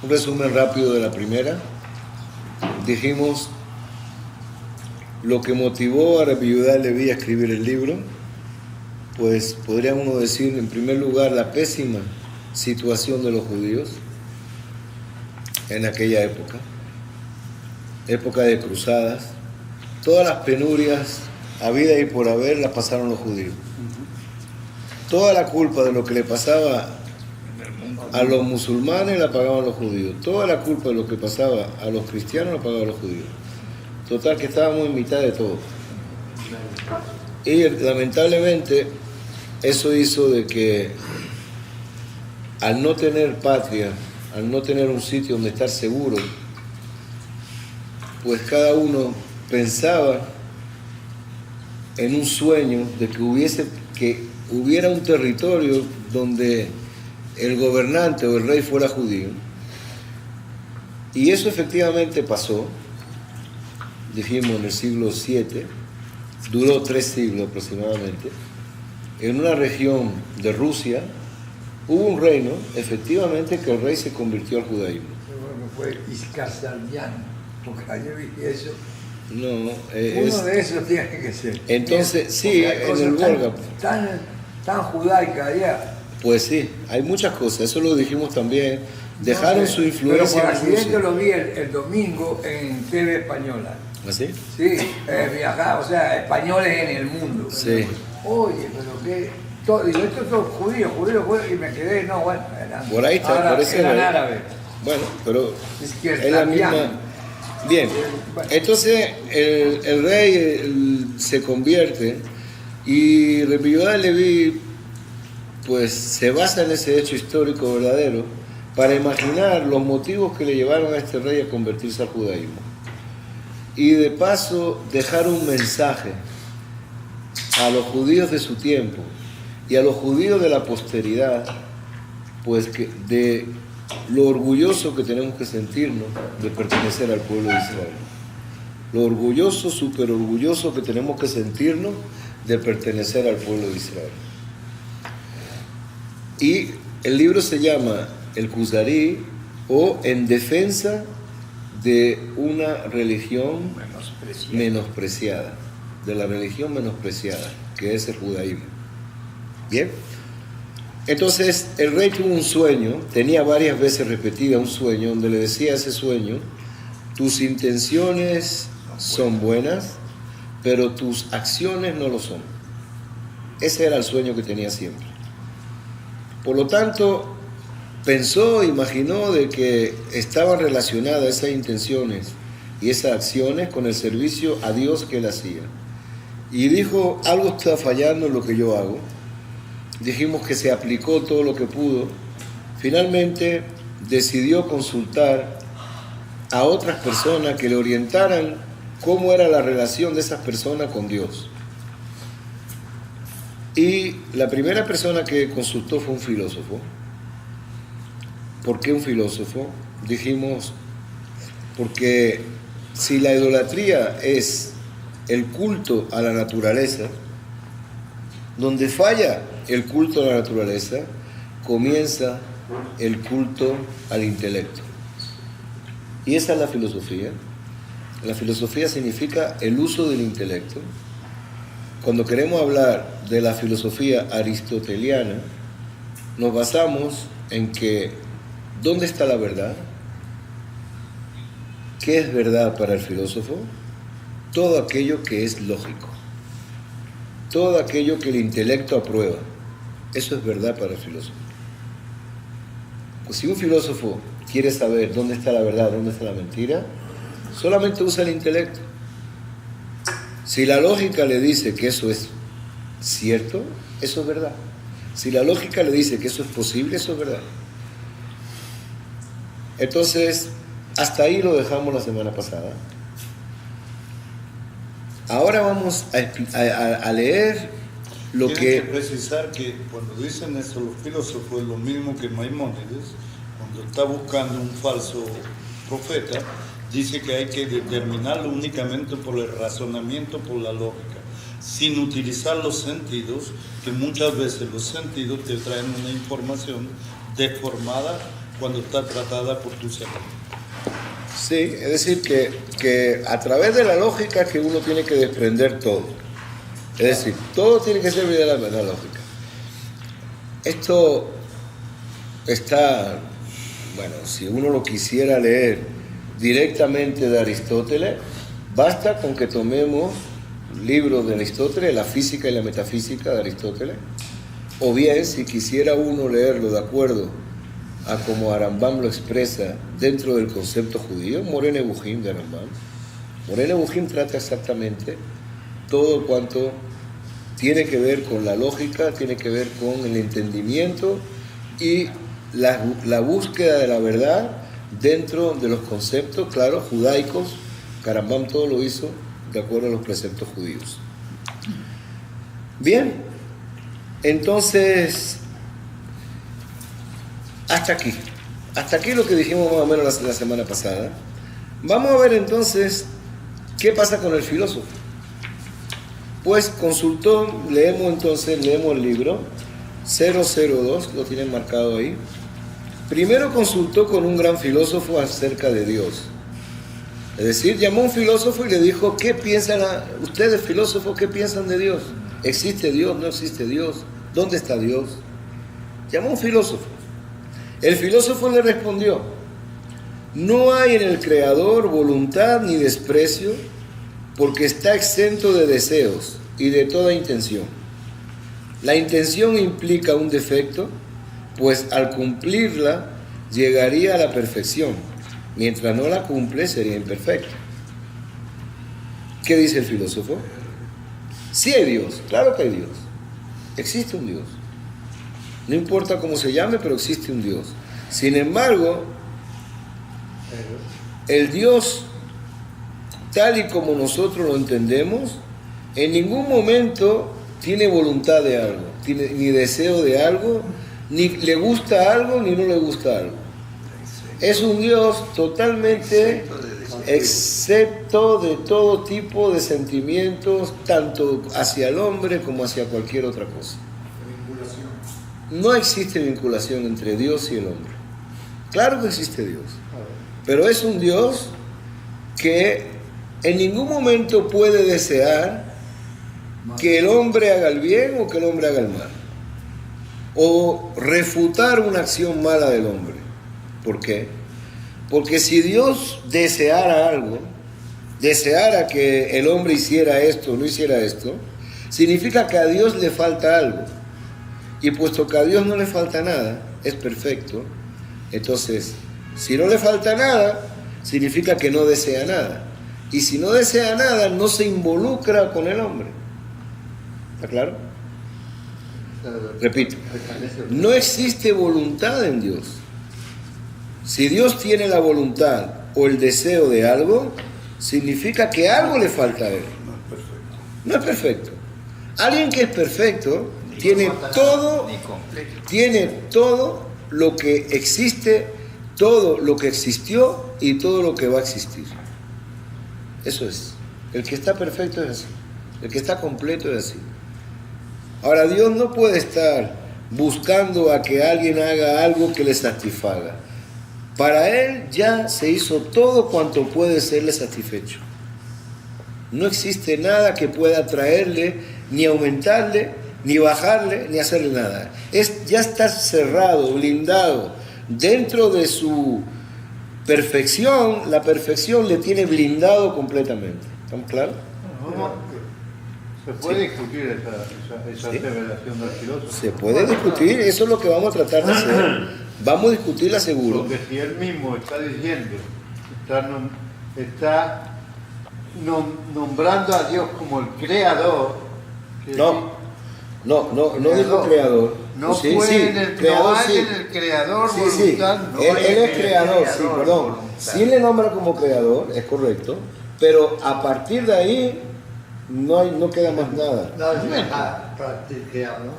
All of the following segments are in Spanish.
Un resumen rápido de la primera. Dijimos lo que motivó a Rabbi Yehuda Leví a escribir el libro. Pues podría uno decir, en primer lugar, la pésima situación de los judíos en aquella época, época de cruzadas. Todas las penurias habidas y por haber las pasaron los judíos. Toda la culpa de lo que le pasaba a los musulmanes la pagaban los judíos. Toda la culpa de lo que pasaba a los cristianos la pagaban los judíos. Total, que estábamos en mitad de todo. Y lamentablemente eso hizo de que al no tener patria, al no tener un sitio donde estar seguro, pues cada uno pensaba en un sueño de que hubiera un territorio donde el gobernante o el rey fuera judío. Y eso efectivamente pasó, dijimos en el siglo VII, duró 3 siglos aproximadamente. En una región de Rusia hubo un reino, efectivamente, que el rey se convirtió al judaísmo. Bueno, fue Iskazaryan, porque ayer vi eso. No, uno de esos tiene que ser. Entonces, sí, en el Volga. Tan judaica allá. Pues sí, hay muchas cosas, eso lo dijimos también. Dejaron su influencia. Pero por accidente lo vi el domingo en TV Española. ¿Así? Sí, viajaba, o sea, españoles en el mundo. Sí. Oye, pero qué. Digo, estos son judíos, y me quedé, no, bueno, eran, por ahí está, por ese eran árabes. Bueno, pero es la misma. Bien, entonces el rey se convierte y Rabbi Yehuda Leví pues se basa en ese hecho histórico verdadero para imaginar los motivos que le llevaron a este rey a convertirse al judaísmo. Y de paso dejar un mensaje a los judíos de su tiempo y a los judíos de la posteridad, pues de lo orgulloso que tenemos que sentirnos de pertenecer al pueblo de Israel. Lo orgulloso, súper orgulloso que tenemos que sentirnos de pertenecer al pueblo de Israel. Y el libro se llama El Kuzari, o En defensa de una religión menospreciada, de la religión menospreciada, que es el judaísmo. Bien. Entonces el rey tuvo un sueño, tenía varias veces repetida un sueño, donde le decía a ese sueño: tus intenciones son buenas, pero tus acciones no lo son. Ese era el sueño que tenía siempre. Por lo tanto, imaginó de que estaban relacionadas esas intenciones y esas acciones con el servicio a Dios que él hacía. Y dijo: algo está fallando en lo que yo hago. Dijimos que se aplicó todo lo que pudo. Finalmente decidió consultar a otras personas que le orientaran cómo era la relación de esas personas con Dios. Y la primera persona que consultó fue un filósofo. ¿Por qué un filósofo? Dijimos, porque si la idolatría es el culto a la naturaleza, donde falla el culto a la naturaleza, comienza el culto al intelecto. Y esa es la filosofía. La filosofía significa el uso del intelecto. Cuando queremos hablar de la filosofía aristoteliana, nos basamos en que ¿dónde está la verdad? ¿Qué es verdad para el filósofo? Todo aquello que es lógico. Todo aquello que el intelecto aprueba. Eso es verdad para el filósofo. Pues si un filósofo quiere saber dónde está la verdad, dónde está la mentira, solamente usa el intelecto. Si la lógica le dice que eso es cierto, eso es verdad. Si la lógica le dice que eso es posible, eso es verdad. Entonces, hasta ahí lo dejamos la semana pasada. Ahora vamos a leer lo que... Tienen que precisar que cuando dicen eso los filósofos es lo mismo que Maimónides, cuando está buscando un falso profeta, dice que hay que determinarlo únicamente por el razonamiento, por la lógica, sin utilizar los sentidos, que muchas veces los sentidos te traen una información deformada cuando está tratada por tu cerebro. Sí, es decir, que a través de la lógica que uno tiene que desprender todo. Es decir, todo tiene que ser de la lógica. Esto está, bueno, si uno lo quisiera leer directamente de Aristóteles, basta con que tomemos libros de Aristóteles, la física y la metafísica de Aristóteles, o bien, si quisiera uno leerlo de acuerdo a como Arambam lo expresa dentro del concepto judío, Moreh Nevuchim de Arambam. Moreh Nevuchim trata exactamente todo cuanto tiene que ver con la lógica, tiene que ver con el entendimiento y la búsqueda de la verdad dentro de los conceptos, claro, judaicos. Arambam todo lo hizo de acuerdo a los preceptos judíos. Bien, entonces, hasta aquí lo que dijimos más o menos la semana pasada. Vamos a ver entonces qué pasa con el filósofo. Pues consultó, leemos el libro 002, lo tienen marcado ahí. Primero consultó con un gran filósofo acerca de Dios. Es decir, llamó a un filósofo y le dijo, ¿qué piensan ustedes filósofos, qué piensan de Dios? ¿Existe Dios? ¿No existe Dios? ¿Dónde está Dios? Llamó a un filósofo. El filósofo le respondió, no hay en el Creador voluntad ni desprecio, porque está exento de deseos y de toda intención. La intención implica un defecto, pues al cumplirla llegaría a la perfección. Mientras no la cumple, sería imperfecto. ¿Qué dice el filósofo? Sí hay Dios, claro que hay Dios. Existe un Dios. No importa cómo se llame, pero existe un Dios. Sin embargo, el Dios, tal y como nosotros lo entendemos, en ningún momento tiene voluntad de algo, ni deseo de algo, ni le gusta algo, ni no le gusta algo. Es un Dios totalmente excepto de todo tipo de sentimientos, tanto hacia el hombre como hacia cualquier otra cosa. No existe vinculación entre Dios y el hombre. Claro que existe Dios, pero es un Dios que en ningún momento puede desear que el hombre haga el bien o que el hombre haga el mal, o refutar una acción mala del hombre. ¿Por qué? Porque si Dios deseara algo, deseara que el hombre hiciera esto o no hiciera esto, significa que a Dios le falta algo. Y puesto que a Dios no le falta nada, es perfecto, entonces, si no le falta nada, significa que no desea nada. Y si no desea nada, no se involucra con el hombre. ¿Está claro? Repito, no existe voluntad en Dios. Si Dios tiene la voluntad o el deseo de algo, significa que algo le falta a Él. No es perfecto. Alguien que es perfecto tiene todo lo que existe, todo lo que existió y todo lo que va a existir. Eso es. El que está perfecto es así. El que está completo es así. Ahora, Dios no puede estar buscando a que alguien haga algo que le satisfaga. Para Él ya se hizo todo cuanto puede serle satisfecho. No existe nada que pueda traerle, ni aumentarle, ni bajarle, ni hacerle nada. Ya está cerrado, blindado. Dentro de su perfección, la perfección le tiene blindado completamente. ¿Estamos claros? ¿Se puede discutir esa revelación del filósofo? Se puede discutir, eso es lo que vamos a tratar de hacer. Vamos a discutirla seguro. Porque si él mismo está diciendo, está nombrando a Dios como el creador. No dijo creador. No sí, puede sí, en el creador, no hay sí. en el creador Sí, voluntad. sí. No Él hay en es el creador, sí, perdón. voluntad. Sí le nombra como creador, es correcto, pero a partir de ahí no queda más nada.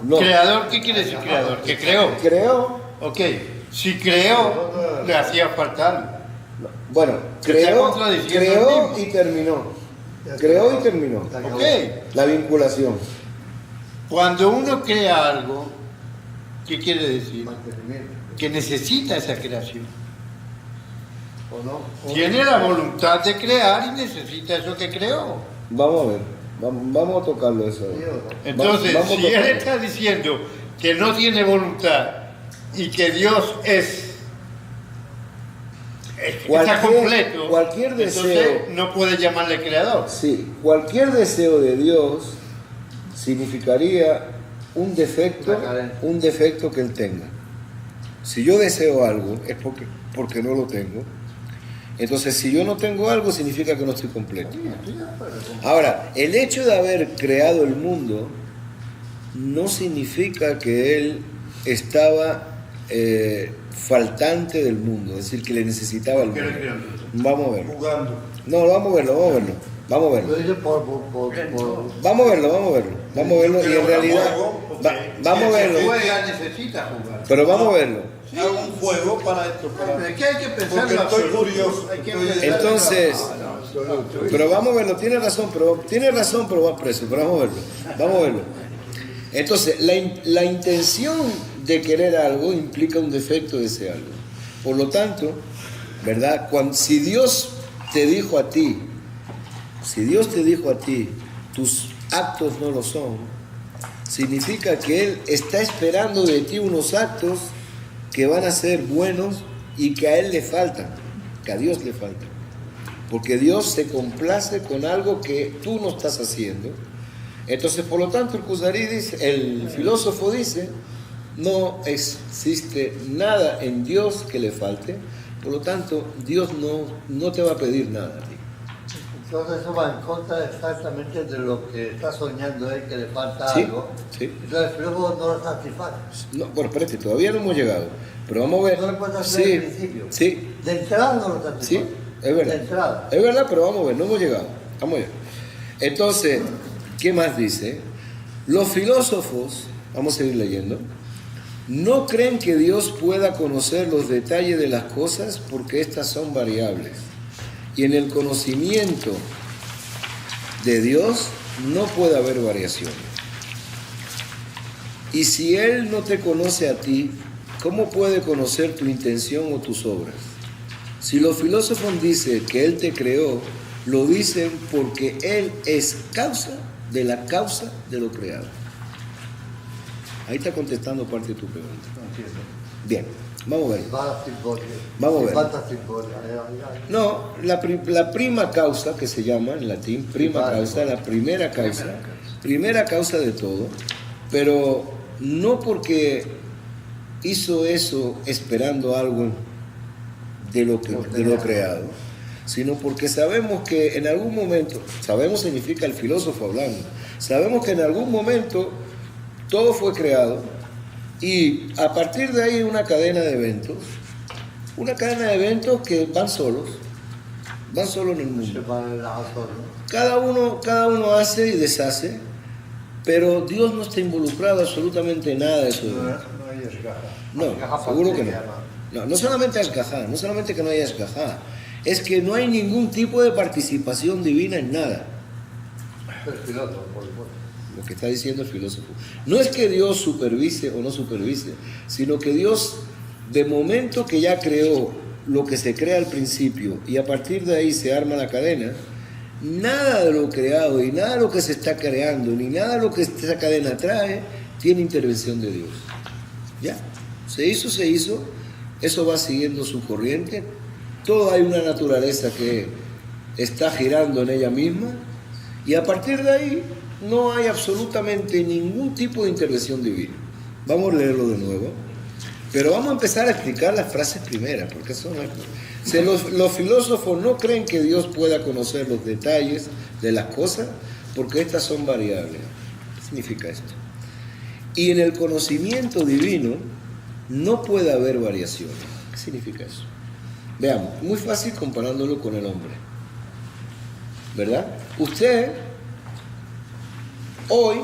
No. ¿Creador qué quiere decir creador? ¿Que creó? Creó. Ok, si creó, le hacía falta algo. Bueno, Se está creó contradiciendo él mismo. y terminó. Creó y terminó. Ok, La vinculación. cuando uno crea algo, ¿Qué quiere decir? mantenimiento. Que necesita esa creación. ¿O no? ¿O Tiene la voluntad de crear y necesita eso que creó. Vamos a ver, vamos a tocarlo eso. sí o no? Entonces, Vamos a si él tocarlo. está diciendo que no tiene voluntad y que Dios está completo, cualquier entonces deseo, no puede llamarle creador. sí, cualquier deseo de Dios significaría Una carencia. un defecto que Él tenga. Si yo deseo algo es porque no lo tengo. Entonces, si yo no tengo algo, significa que no estoy completo. Ahora, el hecho de haber creado el mundo no significa que Él estaba faltante del mundo, es decir, que le necesitaba el mundo. Vamos a verlo. Jugando. No, vamos a verlo. Vamos a verlo. Lo dice por Vamos a verlo y en realidad vamos a verlo, Juega, necesita jugar. pero vamos a verlo. Hago un juego para esto. Es que hay que pensar Porque lo estoy absoluto. curioso. Hay que Estoy- pensar- Entonces, pero vamos a verlo, tiene razón, pero va preso, pero vamos a verlo. Entonces, la intención de querer algo implica un defecto de ese algo. Por lo tanto, ¿verdad? Si Dios te dijo a ti, tus actos no lo son, significa que Él está esperando de ti unos actos que van a ser buenos y que a Él le faltan, que a Dios le faltan. Porque Dios se complace con algo que tú no estás haciendo. Entonces, por lo tanto, el filósofo dice, no existe nada en Dios que le falte, por lo tanto, Dios no te va a pedir nada a ti. Entonces eso va en contra exactamente de lo que está soñando él, que le falta Sí, algo. sí. Entonces luego no lo satisface. No, bueno, espérate, todavía no hemos llegado, pero vamos a ver. No le puedes hacer Sí, al principio. sí, De entrada no lo satisface. sí, es verdad. De entrada. Es verdad, pero vamos a ver, no hemos llegado. Vamos a ver. Entonces, ¿qué más dice? Los filósofos, vamos a seguir leyendo, no creen que Dios pueda conocer los detalles de las cosas porque éstas son variables. Y en el conocimiento de Dios no puede haber variaciones. Y si Él no te conoce a ti, ¿cómo puede conocer tu intención o tus obras? Si los filósofos dicen que Él te creó, lo dicen porque Él es causa de la causa de lo creado. Ahí está contestando parte de tu pregunta. No entiendo. Bien, vamos a ver. Va simbólica. Vamos a ver. Falta simbólica. No, la prima causa, que se llama en latín, prima causa, la primera causa de todo, pero no porque hizo eso esperando algo de lo creado, sino porque sabemos que en algún momento, sabemos significa el filósofo hablando, sabemos que en algún momento todo fue creado y a partir de ahí una cadena de eventos que van solos en el Se mundo. va en la azul, ¿no? Cada uno hace y deshace, pero Dios no está involucrado absolutamente en nada de eso. No hay escaja. No, Escaja seguro que pantalla, no. No solamente escajá, no solamente que no haya escajá, es que no hay ningún tipo de participación divina en nada. El piloto, por supuesto. Lo que está diciendo el filósofo. No es que Dios supervise o no supervise, sino que Dios, de momento que ya creó lo que se crea al principio y a partir de ahí se arma la cadena, nada de lo creado y nada de lo que se está creando, ni nada de lo que esta cadena trae, tiene intervención de Dios. Ya, se hizo, eso va siguiendo su corriente, todo hay una naturaleza que está girando en ella misma y a partir de ahí no hay absolutamente ningún tipo de intervención divina. Vamos a leerlo de nuevo, pero vamos a empezar a explicar las frases primeras, porque los filósofos no creen que Dios pueda conocer los detalles de las cosas, porque estas son variables. ¿Qué significa esto? Y en el conocimiento divino no puede haber variaciones. ¿Qué significa eso? Veamos, muy fácil comparándolo con el hombre, ¿verdad? Usted hoy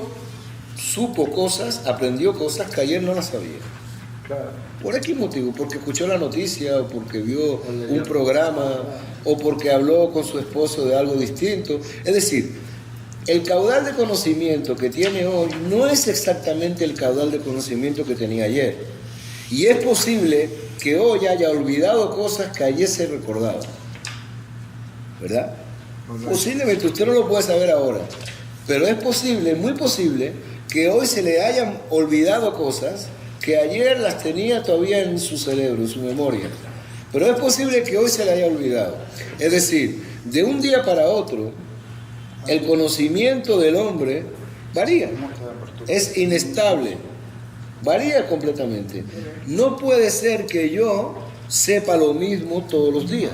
supo cosas, aprendió cosas que ayer no las sabía. Claro. ¿Por qué motivo? Porque escuchó la noticia, o porque vio un programa, o porque habló con su esposo de algo distinto. Es decir, el caudal de conocimiento que tiene hoy no es exactamente el caudal de conocimiento que tenía ayer. Y es posible que hoy haya olvidado cosas que ayer se recordaban. ¿Verdad? Posiblemente usted no lo puede saber ahora, pero es posible, muy posible, que hoy se le hayan olvidado cosas que ayer las tenía todavía en su cerebro, en su memoria. Pero es posible que hoy se le haya olvidado. Es decir, de un día para otro, el conocimiento del hombre varía, es inestable, varía completamente. No puede ser que yo sepa lo mismo todos los días.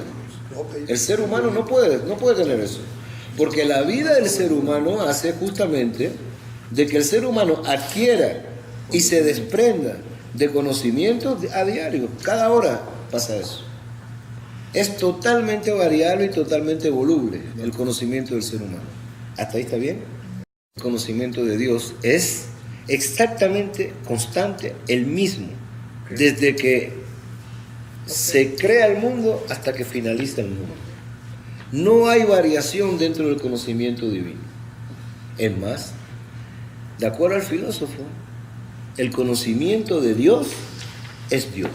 El ser humano no puede tener eso, porque la vida del ser humano hace justamente de que el ser humano adquiera y se desprenda de conocimientos a diario. Cada hora pasa eso. Es totalmente variable y totalmente voluble el conocimiento del ser humano. ¿Hasta ahí está bien? El conocimiento de Dios es exactamente constante, el mismo, desde que se crea el mundo hasta que finaliza el mundo. No hay variación dentro del conocimiento divino. Es más, de acuerdo al filósofo, el conocimiento de Dios es Dios.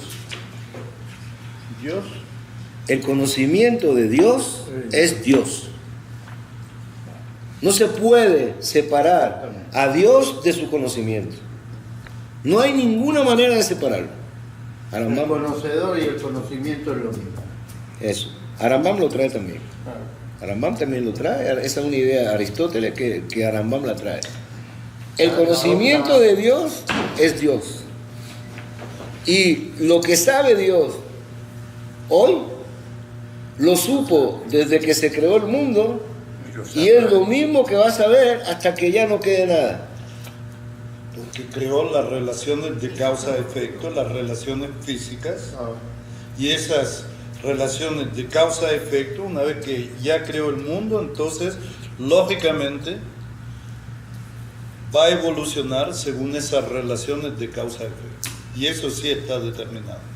Dios. El conocimiento de Dios es Dios. No se puede separar a Dios de su conocimiento. No hay ninguna manera de separarlo. El conocedor y el conocimiento es lo mismo. Eso. Arambam lo trae también. Arambam también lo trae. Esa es una idea de Aristóteles que Arambam la trae. El conocimiento de Dios es Dios. Y lo que sabe Dios hoy, lo supo desde que se creó el mundo, y es lo mismo que va a saber hasta que ya no quede nada. Porque creó las relaciones de causa-efecto, las relaciones físicas, y esas relaciones de causa-efecto, una vez que ya creó el mundo, entonces, lógicamente, va a evolucionar según esas relaciones de causa-efecto. Y eso sí está determinado.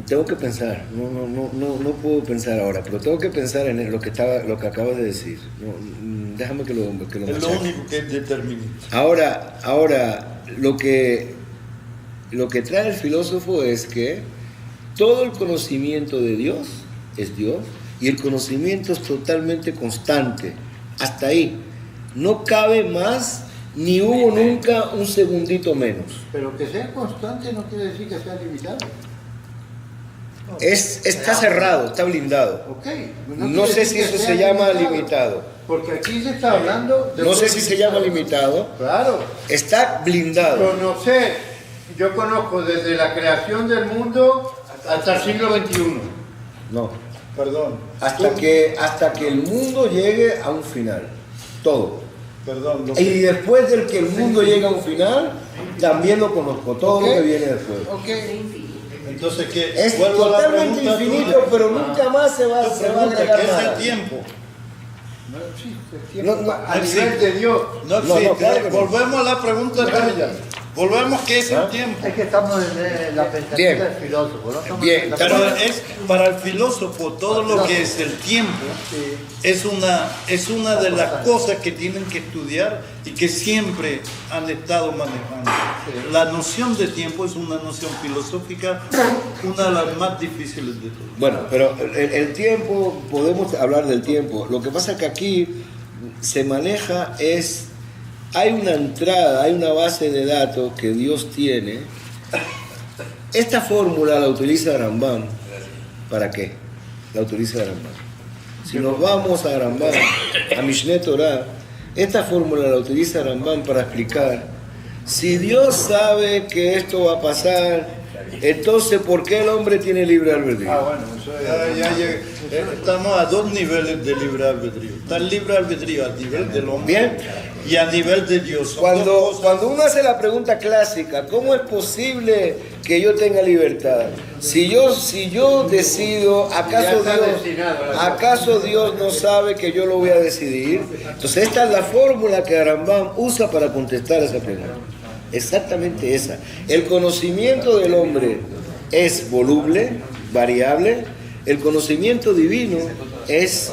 Tengo que pensar, no puedo pensar ahora, pero tengo que pensar en lo que acabas de decir. Déjame que lo Es lo único que es determinante. Ahora lo que trae el filósofo es que todo el conocimiento de Dios es Dios, y el conocimiento es totalmente constante. Hasta ahí. No cabe más, ni hubo nunca un segundito menos. Pero que sea constante no quiere decir que sea limitado. Está cerrado, está blindado. Okay. No sé si eso se llama limitado. Porque aquí se está hablando de... No sé si se llama limitado. Claro. Está blindado. Conocer, yo conozco desde la creación del mundo hasta el siglo XXI. No. Perdón. Hasta que el mundo llegue a un final. Todo. Perdón. Y después del que el mundo llegue a un final, también lo conozco. Todo lo que viene después. Entonces, ¿qué? Es Vuelvo a la totalmente pregunta infinito, tuya. pero nunca más se va a agregar ¿Qué es nada. el tiempo? No existe el tiempo. No, A nivel de Dios. No existe. No, claro que no. Volvemos a la pregunta tuya. Volvemos, ¿qué es el tiempo? Es que estamos en la perspectiva Bien. del filósofo, ¿no? Estamos Bien, en la Pero perspectiva- es, para el filósofo, todo lo que es el tiempo es una de las cosas que tienen que estudiar y que siempre han estado manejando. La noción de tiempo es una noción filosófica, una de las más difíciles de todas. Bueno, pero el tiempo, podemos hablar del tiempo. Lo que pasa es que aquí se maneja hay una entrada, hay una base de datos que Dios tiene. Esta fórmula la utiliza Rambam. ¿Para qué? La utiliza Rambam. Si nos vamos a Rambam, a Mishneh Torah, esta fórmula la utiliza Rambam para explicar: si Dios sabe que esto va a pasar, entonces ¿por qué el hombre tiene libre albedrío? Bueno, eso es... Estamos a dos niveles de libre albedrío. Está el libre albedrío a nivel del hombre Bien. y a nivel de Dios. Son dos Cuando cosas. uno hace la pregunta clásica, ¿cómo es posible que yo tenga libertad? Si yo decido, ¿acaso Dios no sabe que yo lo voy a decidir? Entonces esta es la fórmula que Rambam usa para contestar esa pregunta. Exactamente esa. El conocimiento del hombre es voluble, variable. El conocimiento divino es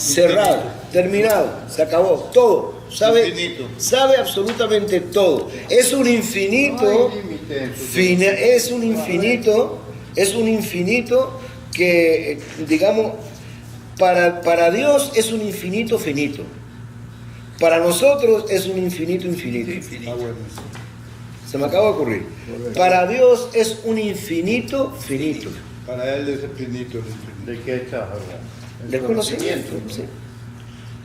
cerrado, terminado, se acabó, todo. Infinito. Sabe absolutamente todo. Es un infinito, No hay límite en su es un infinito que, digamos, para Dios es un infinito finito. Para nosotros es un infinito infinito. Ah, bueno. Se me acaba de ocurrir. Para Dios es un infinito finito. Para él es infinito el infinito. ¿De qué estás hablando? Del conocimiento. Sí.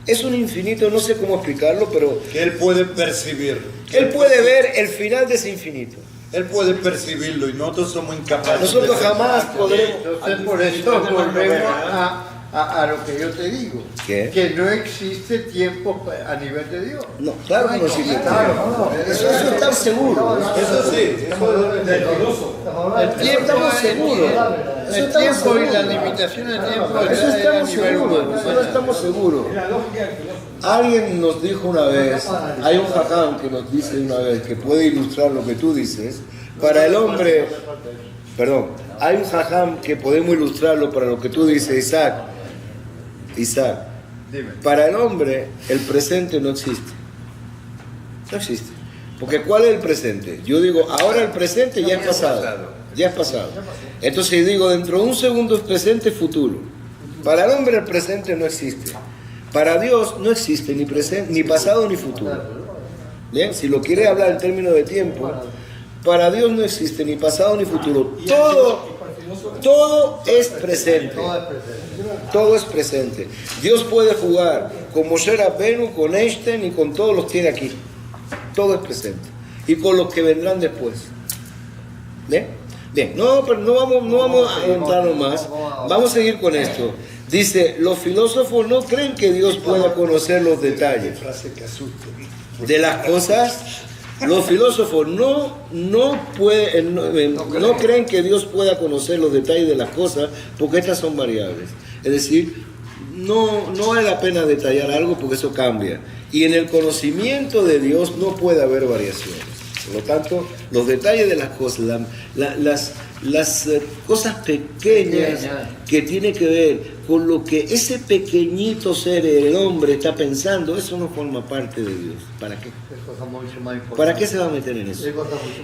Es un infinito, no sé cómo explicarlo, pero Que él puede percibir. Él puede ver el final de ese infinito. Él puede percibirlo y nosotros somos incapaces. Nosotros de jamás podremos. Entonces, por eso volvemos a lo que yo te digo. ¿Qué? Que no existe tiempo a nivel de Dios. No, claro que no existe. Claro, Eso está seguro. Eso sí, eso es El tiempo estamos seguros. El tiempo y la limitación del tiempo Eso es a estamos nivel seguros. humano. Eso estamos seguros. Alguien nos dijo una vez, hay un jajam que nos dice una vez que puede ilustrar lo que tú dices. Para el hombre, perdón, hay un jajam que podemos ilustrarlo para lo que tú dices, Isaac, Dime. para el hombre el presente no existe. No existe. Porque ¿cuál es el presente? Yo digo, ahora el presente ya es pasado. Ya es pasado. Entonces digo, dentro de un segundo es presente, futuro. Para el hombre el presente no existe. Para Dios no existe ni presente, ni pasado ni futuro. ¿Bien? Si lo quiere hablar en términos de tiempo, para Dios no existe ni pasado ni futuro. Todo es presente. Todo es presente. Dios puede jugar con Moshe Rabbeinu, con Einstein y con todos los que tiene aquí. Todo es presente. Y con los que vendrán después. ¿Bien? Bien, pero no vamos a entrarnos más. Vamos a seguir con esto. Dice, los filósofos no creen que Dios pueda conocer los detalles frase que asusta. de las cosas. Los filósofos no creen que Dios pueda conocer los detalles de las cosas porque estas son variables. Es decir, no vale la pena detallar algo porque eso cambia. Y en el conocimiento de Dios no puede haber variaciones. Por lo tanto, los detalles de las cosas, las cosas pequeñas que tienen que ver con lo que ese pequeñito ser, el hombre, está pensando, eso no forma parte de Dios. ¿Para qué? ¿Para qué se va a meter en eso?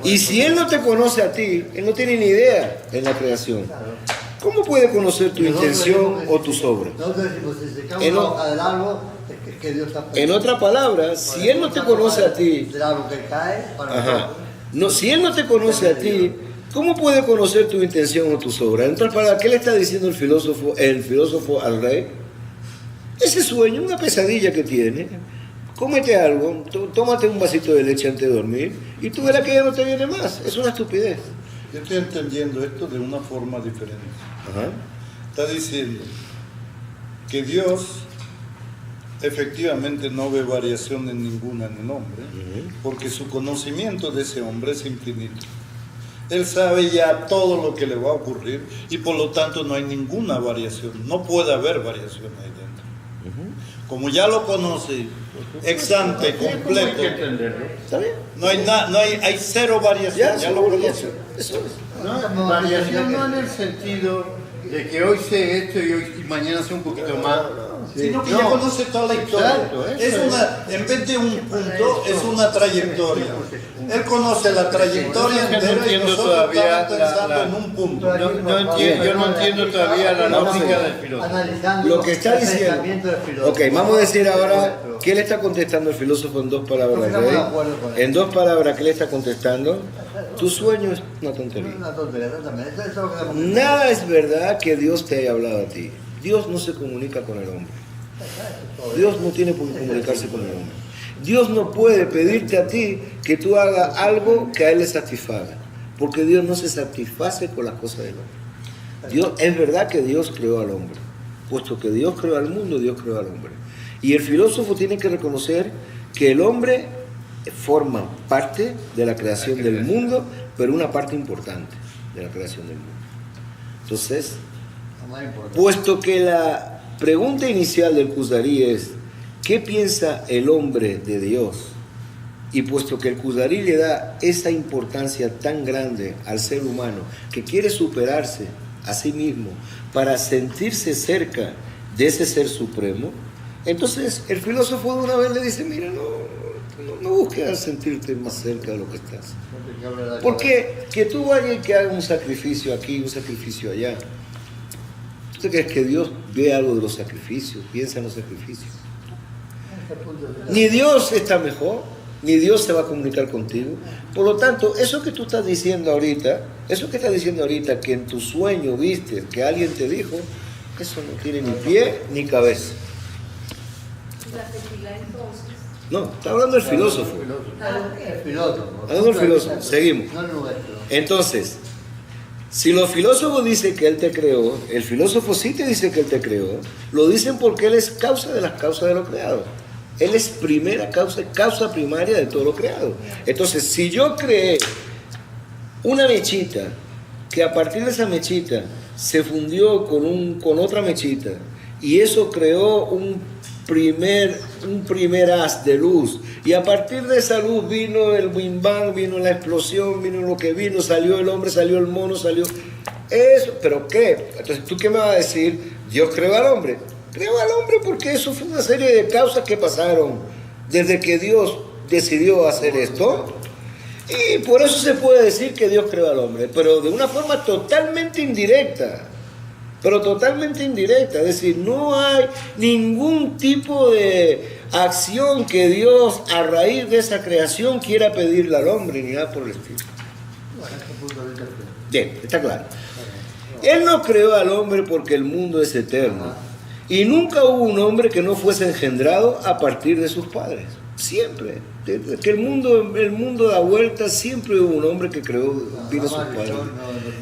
Y si Él no te conoce a ti, Él no tiene ni idea en la creación. ¿Cómo puede conocer tu intención o tus obras? En otra palabra, si Él no te conoce a ti, si Él no te conoce a ti, ¿cómo puede conocer tu intención o tus obras? En otras palabras, ¿qué le está diciendo el filósofo al rey? Ese sueño, una pesadilla que tiene, cómete algo, tómate un vasito de leche antes de dormir y tú verás que ya no te viene más. Es una estupidez. Yo estoy entendiendo esto de una forma diferente. Está diciendo que Dios efectivamente no ve variaciones ninguna en el hombre, porque su conocimiento de ese hombre es infinito. Él sabe ya todo lo que le va a ocurrir y por lo tanto no hay ninguna variación, no puede haber variación ahí dentro. Como ya lo conoce, ex ante, completo, ¿Está bien? hay cero variación, ya lo conoce. Eso es. No, variación no en el sentido de que hoy sé esto y mañana sé un poquito más. Sino que ya conoce toda la historia. Exacto, En vez de un punto, es una trayectoria. Él conoce la trayectoria entera y nosotros estamos pensando en un punto. Yo no entiendo todavía la lógica del filósofo. Lo que está diciendo. Ok, vamos a decir ahora, ¿qué le está contestando el filósofo en dos palabras? ¿Rey? En dos palabras, ¿qué le está contestando? Tu sueño es una tontería. Nada es verdad que Dios te haya hablado a ti. Dios no se comunica con el hombre. Dios no tiene por qué comunicarse con el hombre. Dios no puede pedirte a ti que tú hagas algo que a Él le satisfaga, porque Dios no se satisface con las cosas del hombre. Es verdad que Dios creó al hombre, puesto que Dios creó al mundo, Dios creó al hombre. Y el filósofo tiene que reconocer que el hombre forma parte de la creación del mundo, pero una parte importante de la creación del mundo. Entonces, puesto que la pregunta inicial del Kuzari es ¿qué piensa el hombre de Dios? Y puesto que el Kuzari le da esa importancia tan grande al ser humano que quiere superarse a sí mismo para sentirse cerca de ese ser supremo, entonces el filósofo de una vez le dice, mira, no busques sentirte más cerca de lo que estás. Porque que tú vayas y que hagas un sacrificio aquí, un sacrificio allá. ¿Usted cree que Dios ve algo de los sacrificios? Piensa en los sacrificios. Ni Dios está mejor, ni Dios se va a comunicar contigo. Por lo tanto, eso que tú estás diciendo ahorita, que en tu sueño viste, que alguien te dijo, eso no tiene ni pie ni cabeza. La tequila entonces. No, está hablando el filósofo. Hablando el filósofo. Seguimos. Entonces, si los filósofos dicen que Él te creó, el filósofo sí te dice que Él te creó, lo dicen porque Él es causa de las causas de lo creado. Él es primera causa primaria de todo lo creado. Entonces, si yo creé una mechita, que a partir de esa mechita se fundió con otra mechita, y eso creó un primer haz de luz, y a partir de esa luz vino el Big Bang, vino la explosión, vino lo que vino, salió el hombre, salió el mono, salió eso. ¿Pero qué? Entonces, ¿tú qué me vas a decir? Dios creó al hombre. Creó al hombre porque eso fue una serie de causas que pasaron desde que Dios decidió hacer esto, y por eso se puede decir que Dios creó al hombre, pero de una forma totalmente indirecta. Es decir, no hay ningún tipo de acción que Dios a raíz de esa creación quiera pedirle al hombre, ni nada por el estilo. Bien, está claro. Él no creó al hombre porque el mundo es eterno, y nunca hubo un hombre que no fuese engendrado a partir de sus padres. Siempre, desde que el mundo da vuelta, siempre hubo un hombre que vino a sus padres.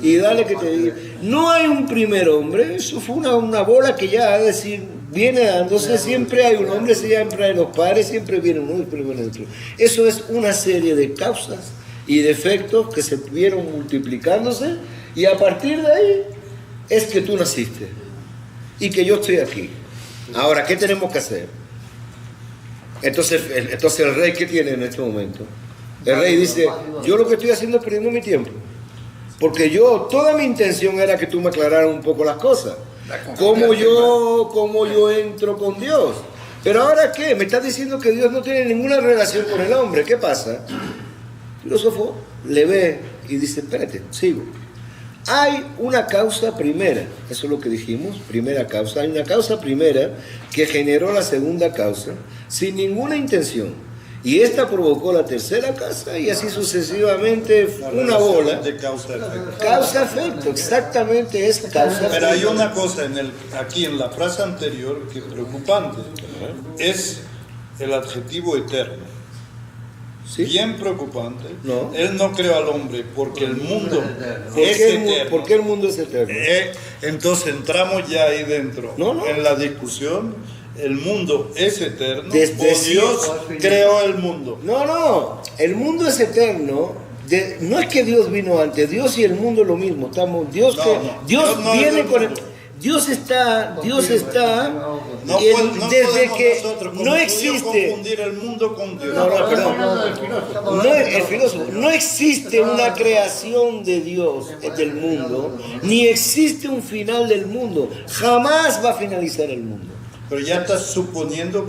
Y dale que te diga, no hay un primer hombre, eso fue una bola que ya, es decir, viene dándose, siempre hay un hombre, siempre hay los padres, siempre viene uno y después viene otro. Eso es una serie de causas y de efectos que se vieron multiplicándose, y a partir de ahí es que tú naciste y que yo estoy aquí. Ahora, ¿qué tenemos que hacer? Entonces el rey, ¿qué tiene en este momento? El rey dice, yo lo que estoy haciendo es perdiendo mi tiempo, porque toda mi intención era que tú me aclararas un poco las cosas, cómo yo entro con Dios. Pero ahora, ¿qué? Me estás diciendo que Dios no tiene ninguna relación con el hombre. ¿Qué pasa? El filósofo le ve y dice, espérate, sigo. Hay una causa primera, eso es lo que dijimos, primera causa. Hay una causa primera que generó la segunda causa sin ninguna intención, y esta provocó la tercera causa, y así sucesivamente, una bola de causa-efecto. Causa-efecto, exactamente, es causa-efecto. Pero hay una cosa aquí en la frase anterior que es preocupante, es el adjetivo eterno. ¿Sí? Bien preocupante. No. Él no creó al hombre porque el mundo es eterno. ¿Por qué el mundo es eterno? Entonces entramos ya ahí dentro, en la discusión. El mundo es eterno, Dios creó el mundo. No, el mundo es eterno. No es que Dios vino antes, Dios y el mundo es lo mismo. Dios viene con el... Dios está desde que no existe. Confundir el mundo con Dios. El filósofo, no existe una creación de Dios del mundo, ni existe un final del mundo. Jamás va a finalizar el mundo. Pero ya estás suponiendo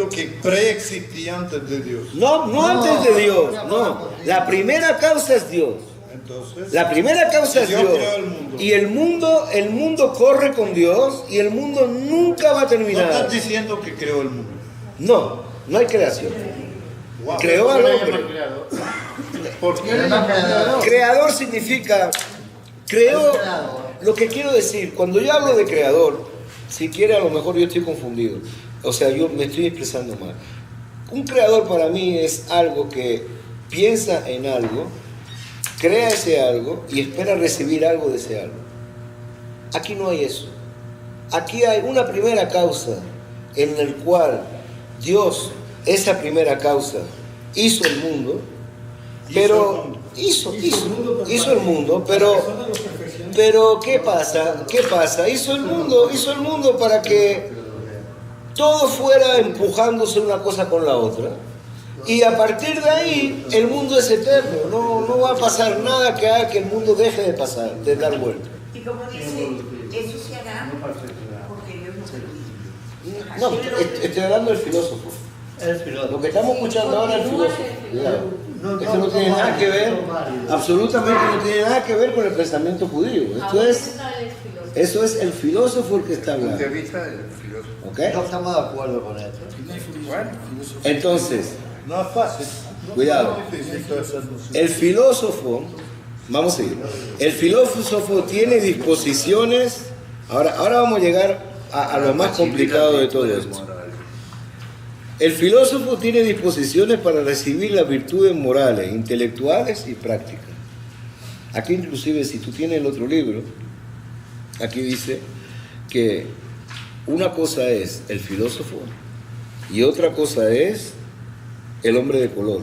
que preexistía antes de Dios. No antes de Dios, no. La primera causa es Dios. Entonces, la primera causa es Dios. Y el mundo corre con Dios, y el mundo nunca va a terminar. No estás diciendo que creó el mundo. No hay creación. Wow. Creó al hombre. ¿Por qué no creador? Creador significa, creó, lo que quiero decir, cuando yo hablo de creador, si quiere a lo mejor yo estoy confundido, o sea, yo me estoy expresando mal. Un creador para mí es algo que piensa en algo, crea ese algo y espera recibir algo de ese algo. Aquí no hay eso. Aquí hay una primera causa en la cual Dios, esa primera causa, hizo el mundo, pero hizo el mundo, pero ¿qué pasa? Hizo el mundo para que todo fuera empujándose una cosa con la otra. Y a partir de ahí, el mundo es eterno. No va a pasar nada que haga que el mundo deje de pasar, de dar vuelta. Y como dice, eso se hará No, estoy hablando del filósofo. El filósofo. Lo que estamos escuchando ahora es el filósofo. Cuidado. Esto no tiene nada que ver, absolutamente no tiene nada que ver con el pensamiento judío. Eso es el filósofo el que está Punto de hablando. vista del filósofo. ¿Ok? No estamos de acuerdo con eso. Bueno, Entonces, No es fácil. cuidado. El filósofo, vamos a seguir. El filósofo tiene disposiciones. Ahora vamos a llegar a lo más complicado de todo esto. El filósofo tiene disposiciones para recibir las virtudes morales, intelectuales y prácticas. Aquí inclusive, si tú tienes el otro libro, aquí dice que una cosa es el filósofo y otra cosa es el hombre de color.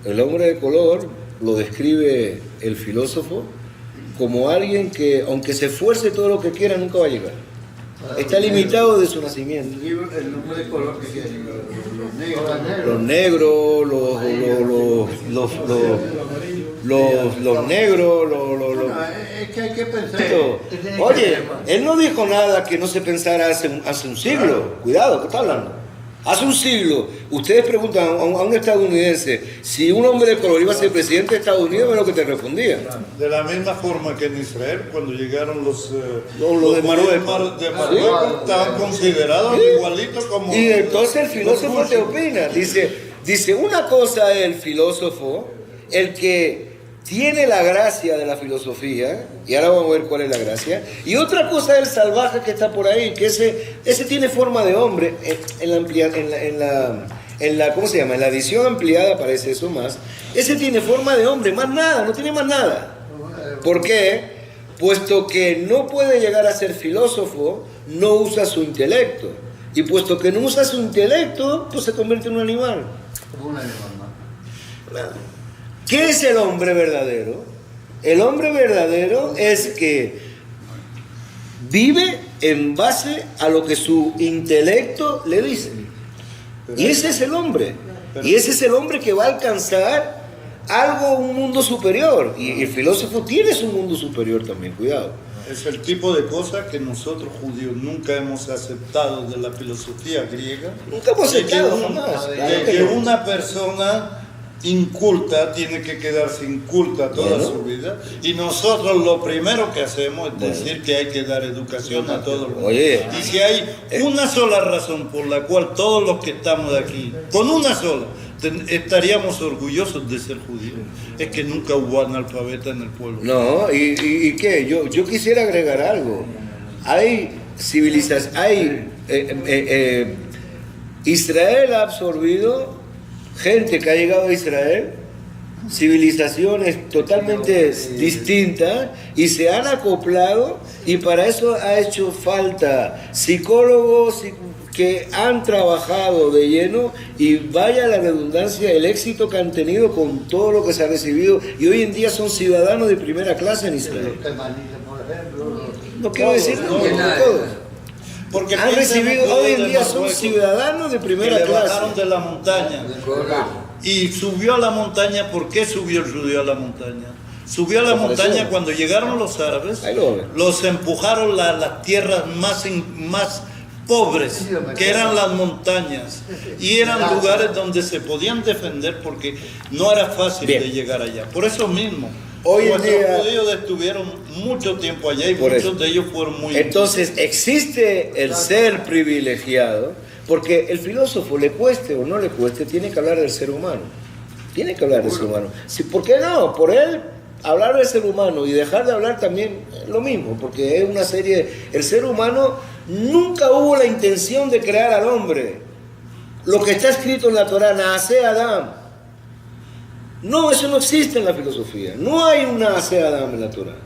El hombre de color lo describe el filósofo como alguien que, aunque se esfuerce todo lo que quiera, nunca va a llegar. Está limitado de su nacimiento. el nombre de color que tiene, los negros. Los negros, los negros, Es que hay que pensar. Oye, él no dijo nada que no se pensara hace un siglo. Cuidado, ¿qué está hablando? Hace un siglo, ustedes preguntan a un estadounidense si un hombre de color iba a ser presidente de Estados Unidos, es lo que te respondía. De la misma forma que en Israel, cuando llegaron los de Marruecos. de Marruecos, estaban considerados igualitos como... Y entonces el filósofo te opina. Dice, una cosa es el filósofo, el que tiene la gracia de la filosofía, y ahora vamos a ver cuál es la gracia, y otra cosa es el salvaje que está por ahí, que ese tiene forma de hombre. ¿Cómo se llama? En la edición ampliada aparece eso más. Ese tiene forma de hombre, más nada, no tiene más nada. ¿Por qué? Puesto que no puede llegar a ser filósofo, no usa su intelecto. Y puesto que no usa su intelecto, pues se convierte en un animal. Como un animal más. ¿Qué es el hombre verdadero? El hombre verdadero es que vive en base a lo que su intelecto le dice. Y ese es el hombre. Y ese es el hombre que va a alcanzar algo, un mundo superior. Y el filósofo tiene su mundo superior también, cuidado. Es el tipo de cosa que nosotros judíos nunca hemos aceptado de la filosofía griega. Nunca hemos aceptado jamás. De que una persona inculta tiene que quedarse inculta toda su vida, y nosotros lo primero que hacemos es decir que hay que dar educación a todos los. Oye. Y si hay una sola razón por la cual todos los que estamos aquí, con una sola, estaríamos orgullosos de ser judíos, es que nunca hubo analfabeta en el pueblo. No, ¿y qué? Yo quisiera agregar algo. Hay civilización, Israel ha absorbido gente que ha llegado a Israel, civilizaciones totalmente distintas, y se han acoplado, y para eso ha hecho falta psicólogos que han trabajado de lleno, y vaya la redundancia, el éxito que han tenido con todo lo que se ha recibido, y hoy en día son ciudadanos de primera clase en Israel. No quiero decir todos. Porque Han recibido, hoy en día son ciudadanos de primera que le clase. bajaron de la montaña. Y subió a la montaña. ¿Por qué subió el judío a la montaña? Subió a la montaña cuando llegaron los árabes, los empujaron las tierras más pobres, que eran las montañas, y eran lugares donde se podían defender porque no era fácil de llegar allá. Por eso mismo, hoy en nuestros día judíos estuvieron mucho tiempo allá, y por muchos eso. de ellos fueron muy... Entonces existe el ser privilegiado, porque el filósofo, le cueste o no le cueste, tiene que hablar del ser humano. Tiene que hablar del ser humano. Sí, ¿por qué no? Por él hablar del ser humano y dejar de hablar también lo mismo, porque es una serie. El ser humano nunca hubo la intención de crear al hombre. Lo que está escrito en la Torá, nace Adán. No, eso no existe en la filosofía. No hay un nace Adán en la Torá.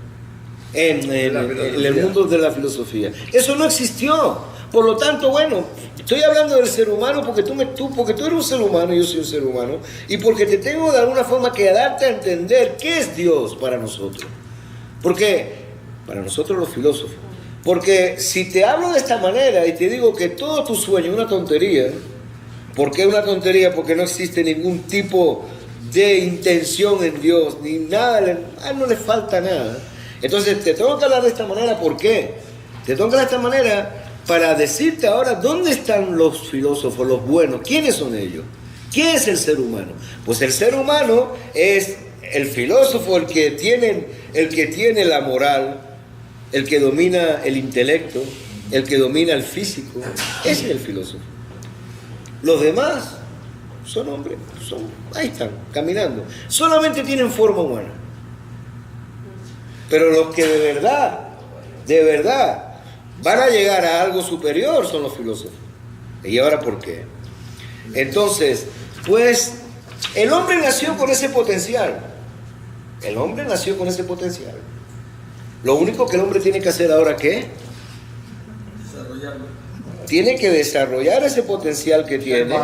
En el mundo de la filosofía. Eso no existió. Por lo tanto, bueno, estoy hablando del ser humano porque porque tú eres un ser humano y yo soy un ser humano, y porque te tengo de alguna forma que darte a entender qué es Dios para nosotros. Porque, para nosotros los filósofos, porque si te hablo de esta manera y te digo que todo tu sueño es una tontería, ¿por qué una tontería? Porque no existe ningún tipo de intención en Dios, ni nada, a él no le falta nada. Entonces te tengo que hablar de esta manera. ¿Por qué? Te tengo que hablar de esta manera para decirte ahora dónde están los filósofos, los buenos, quiénes son ellos. ¿Qué es el ser humano? Pues el ser humano es el filósofo, el que tiene la moral, el que domina el intelecto, el que domina el físico. Ese es el filósofo. Los demás son hombres, ahí están, caminando. Solamente tienen forma humana. Pero los que de verdad, van a llegar a algo superior son los filósofos. ¿Y ahora por qué? Entonces, pues, el hombre nació con ese potencial. El hombre nació con ese potencial. Lo único que el hombre tiene que hacer ahora, ¿qué? Desarrollarlo. Tiene que desarrollar ese potencial que tiene.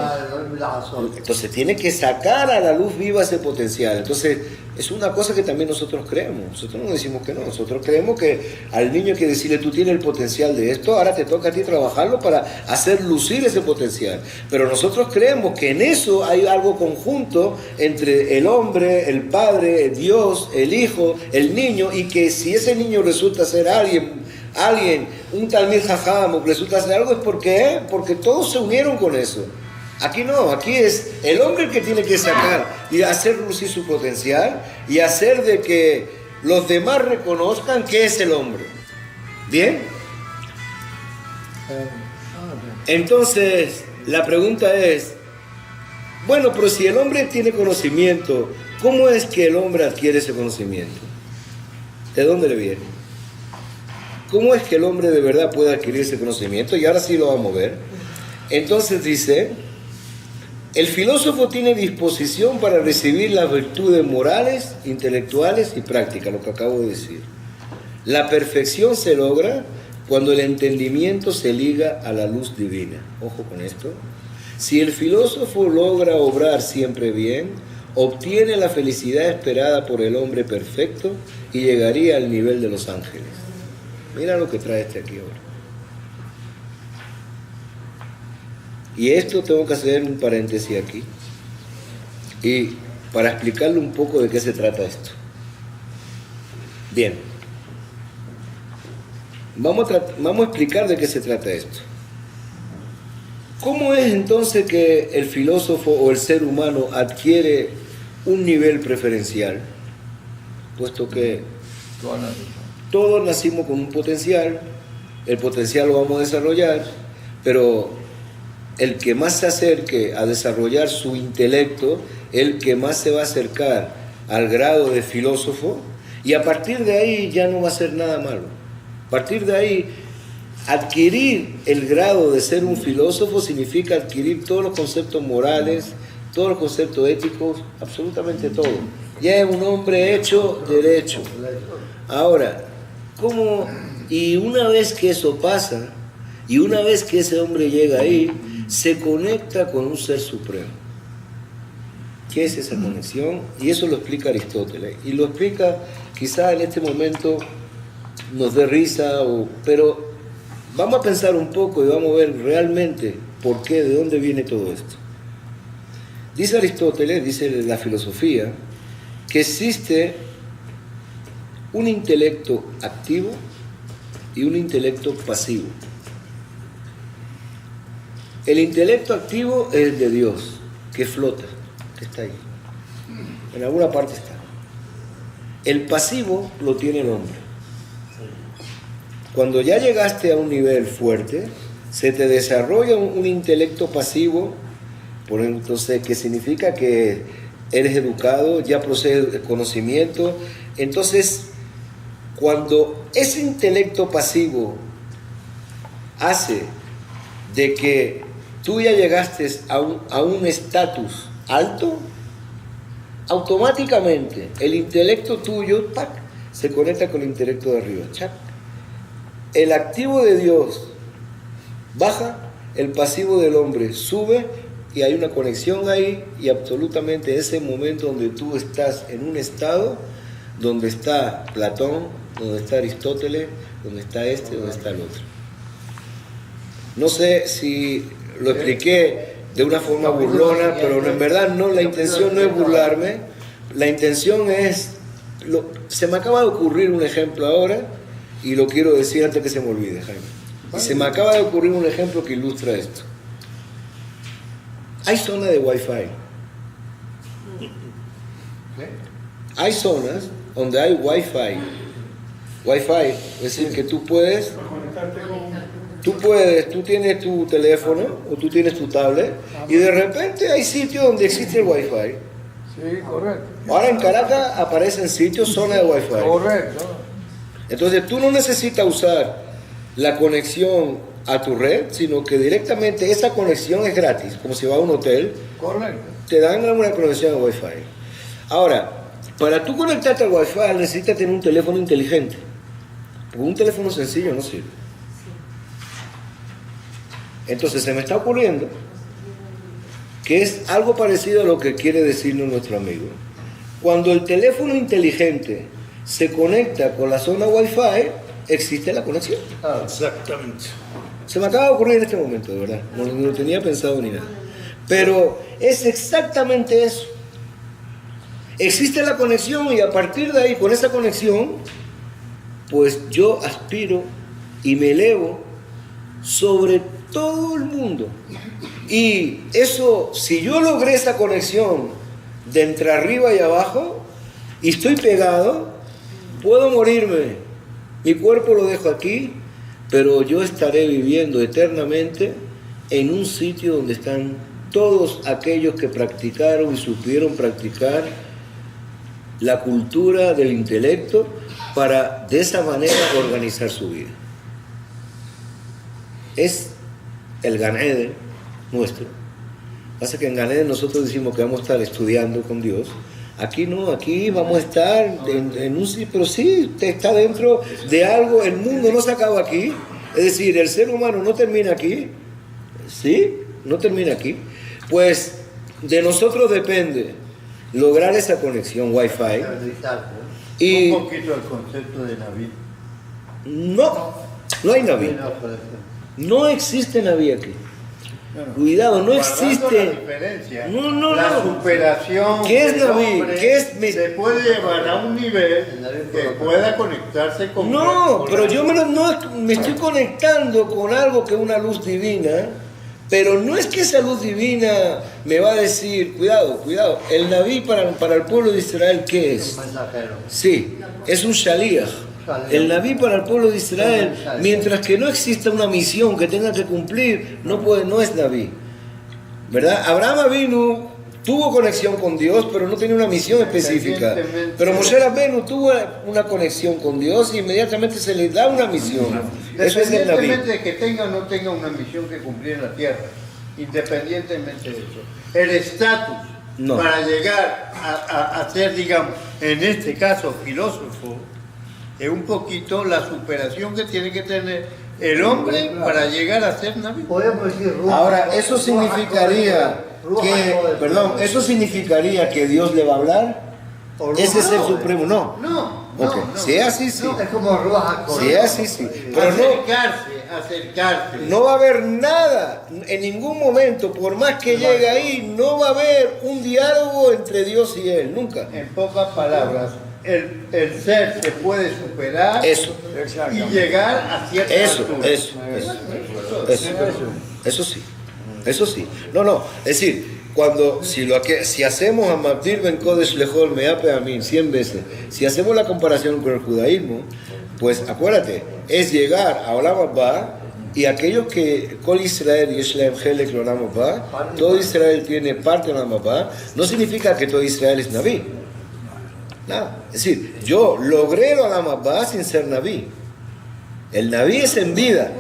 Entonces tiene que sacar a la luz viva ese potencial. Entonces es una cosa que también nosotros creemos. Nosotros no decimos que no. Nosotros creemos que al niño hay que decirle, tú tienes el potencial de esto, ahora te toca a ti trabajarlo para hacer lucir ese potencial. Pero nosotros creemos que en eso hay algo conjunto entre el hombre, el padre, Dios, el hijo, el niño, y que si ese niño resulta ser alguien, un talmid jajam, resulta ser algo, es porque todos se unieron con eso. Aquí no, aquí es el hombre el que tiene que sacar y hacer lucir su potencial y hacer de que los demás reconozcan que es el hombre. ¿Bien? Entonces, la pregunta es, bueno, pero si el hombre tiene conocimiento, ¿cómo es que el hombre adquiere ese conocimiento? ¿De dónde le viene? ¿Cómo es que el hombre de verdad puede adquirir ese conocimiento? Y ahora sí lo vamos a ver. Entonces dice, el filósofo tiene disposición para recibir las virtudes morales, intelectuales y prácticas, lo que acabo de decir. La perfección se logra cuando el entendimiento se liga a la luz divina. Ojo con esto. Si el filósofo logra obrar siempre bien, obtiene la felicidad esperada por el hombre perfecto y llegaría al nivel de los ángeles. Mira lo que trae este aquí ahora. Y esto tengo que hacer un paréntesis aquí. Y para explicarle un poco de qué se trata esto. Bien. Vamos a explicar de qué se trata esto. ¿Cómo es entonces que el filósofo o el ser humano adquiere un nivel preferencial? Puesto que todos nacimos con un potencial, el potencial lo vamos a desarrollar, pero el que más se acerque a desarrollar su intelecto, el que más se va a acercar al grado de filósofo, y a partir de ahí ya no va a ser nada malo. A partir de ahí, adquirir el grado de ser un filósofo significa adquirir todos los conceptos morales, todos los conceptos éticos, absolutamente todo. Ya es un hombre hecho derecho. Ahora, ¿cómo? Y una vez que eso pasa, y una vez que ese hombre llega ahí, se conecta con un ser supremo. ¿Qué es esa conexión? Y eso lo explica Aristóteles. Y lo explica, quizá en este momento nos dé risa, pero vamos a pensar un poco y vamos a ver realmente por qué, de dónde viene todo esto. Dice Aristóteles, dice la filosofía, que existe un intelecto activo y un intelecto pasivo. El intelecto activo es el de Dios, que flota, que está ahí. En alguna parte está. El pasivo lo tiene el hombre. Cuando ya llegaste a un nivel fuerte, se te desarrolla un intelecto pasivo, por entonces, que significa que eres educado, ya procede el conocimiento. Entonces, cuando ese intelecto pasivo hace de que tú ya llegaste a un estatus alto, automáticamente el intelecto tuyo ¡tac!, se conecta con el intelecto de arriba. ¡Chac! El activo de Dios baja, el pasivo del hombre sube, y hay una conexión ahí, y absolutamente ese momento donde tú estás en un estado donde está Platón, donde está Aristóteles, donde está donde está el otro. No sé si lo expliqué de una forma burlona, pero en verdad no, la intención no es burlarme, la intención es, se me acaba de ocurrir un ejemplo ahora y lo quiero decir antes que se me olvide, Jaime. Y se me acaba de ocurrir un ejemplo que ilustra esto. Hay zonas de Wi-Fi. Hay zonas donde hay Wi-Fi. Wi-Fi, es decir, que tú tienes tu teléfono o tú tienes tu tablet y de repente hay sitios donde existe el Wi-Fi. Sí, correcto. Ahora en Caracas aparecen sitios, zonas de Wi-Fi. Correcto. Entonces tú no necesitas usar la conexión a tu red, sino que directamente esa conexión es gratis, como si vas a un hotel, Correcto. te dan una conexión a Wi-Fi. Ahora, para tú conectarte al Wi-Fi necesitas tener un teléfono inteligente, porque un teléfono sencillo no sirve. Entonces se me está ocurriendo que es algo parecido a lo que quiere decirnos nuestro amigo. Cuando el teléfono inteligente se conecta con la zona Wi-Fi, existe la conexión. Exactamente. Se me acaba de ocurrir en este momento, de verdad. No lo tenía pensado ni nada. Pero es exactamente eso. Existe la conexión y a partir de ahí, con esa conexión, pues yo aspiro y me elevo sobre todo el mundo. Y eso, si yo logré esa conexión de entre arriba y abajo, y estoy pegado, puedo morirme. Mi cuerpo lo dejo aquí, pero yo estaré viviendo eternamente en un sitio donde están todos aquellos que practicaron y supieron practicar la cultura del intelecto para de esa manera organizar su vida. Es el Gan Eden nuestro. Pasa que en Gan Eden nosotros decimos que vamos a estar estudiando con Dios. Aquí no, aquí vamos a estar en un sitio, pero sí, está dentro de algo, el mundo no se acaba aquí, es decir, el ser humano no termina aquí, ¿sí? No termina aquí. Pues de nosotros depende lograr esa conexión Wi-Fi. Y un poquito el concepto de Naví. No hay Naví. No existe Naví aquí. Cuidado, no existe. La diferencia, No. la superación. ¿Qué es del Naví? hombre ¿Qué es se puede llevar a un nivel que pueda conectarse con. No, pero yo me estoy conectando con algo que es una luz divina, pero no es que esa luz divina me va a decir, cuidado, el Naví para el pueblo de Israel, ¿qué es? Sí, es un Shaliach. El Naví para el pueblo de Israel, mientras que no exista una misión que tenga que cumplir, no es Naví. ¿Verdad? Abraham Avinu tuvo conexión con Dios, pero no tenía una misión específica. Pero Moshe Rabbeinu tuvo una conexión con Dios y inmediatamente se le da una misión. Eso es el Naví. Independientemente de que tenga o no tenga una misión que cumplir en la tierra, independientemente de eso, el estatus para llegar a ser, digamos, en este caso, filósofo, es un poquito la superación que tiene que tener el hombre para llegar a ser Naví. Podemos decir Ahora, eso significaría que Dios le va a hablar. Ese es el supremo. No. Si es así, sí. Es como Ruach Si es así, sí. Pero acercarse. no va a haber nada en ningún momento, por más que llegue ahí, no va a haber un diálogo entre Dios y él, nunca. En pocas palabras, el ser se puede superar y llegar a cierta altura. Eso sí. No. Es decir, si hacemos a Mabdir Ben Kodesh Lejol Meape Amin 100 veces, si hacemos la comparación con el judaísmo, pues acuérdate, es llegar a Olam Haba y aquellos que Kol Israel y Yeshlaem Helek Olam Haba, todo Israel tiene parte de Olam Haba, no significa que todo Israel es Naví. Nada. Es decir, yo logré el Olam Haba sin ser Naví. El Naví es en vida.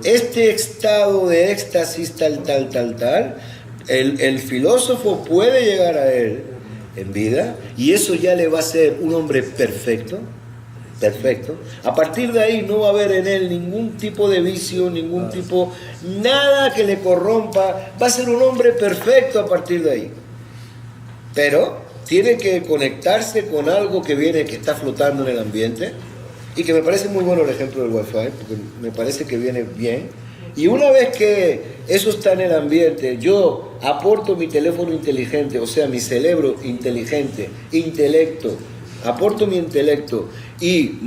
Este estado de éxtasis tal, el filósofo puede llegar a él en vida y eso ya le va a hacer un hombre perfecto. A partir de ahí no va a haber en él ningún tipo de vicio, nada que le corrompa. Va a ser un hombre perfecto a partir de ahí. Pero tiene que conectarse con algo que está flotando en el ambiente y que me parece muy bueno el ejemplo del Wi-Fi, porque me parece que viene bien. Y una vez que eso está en el ambiente, yo aporto mi teléfono inteligente, o sea, mi cerebro inteligente, aporto mi intelecto y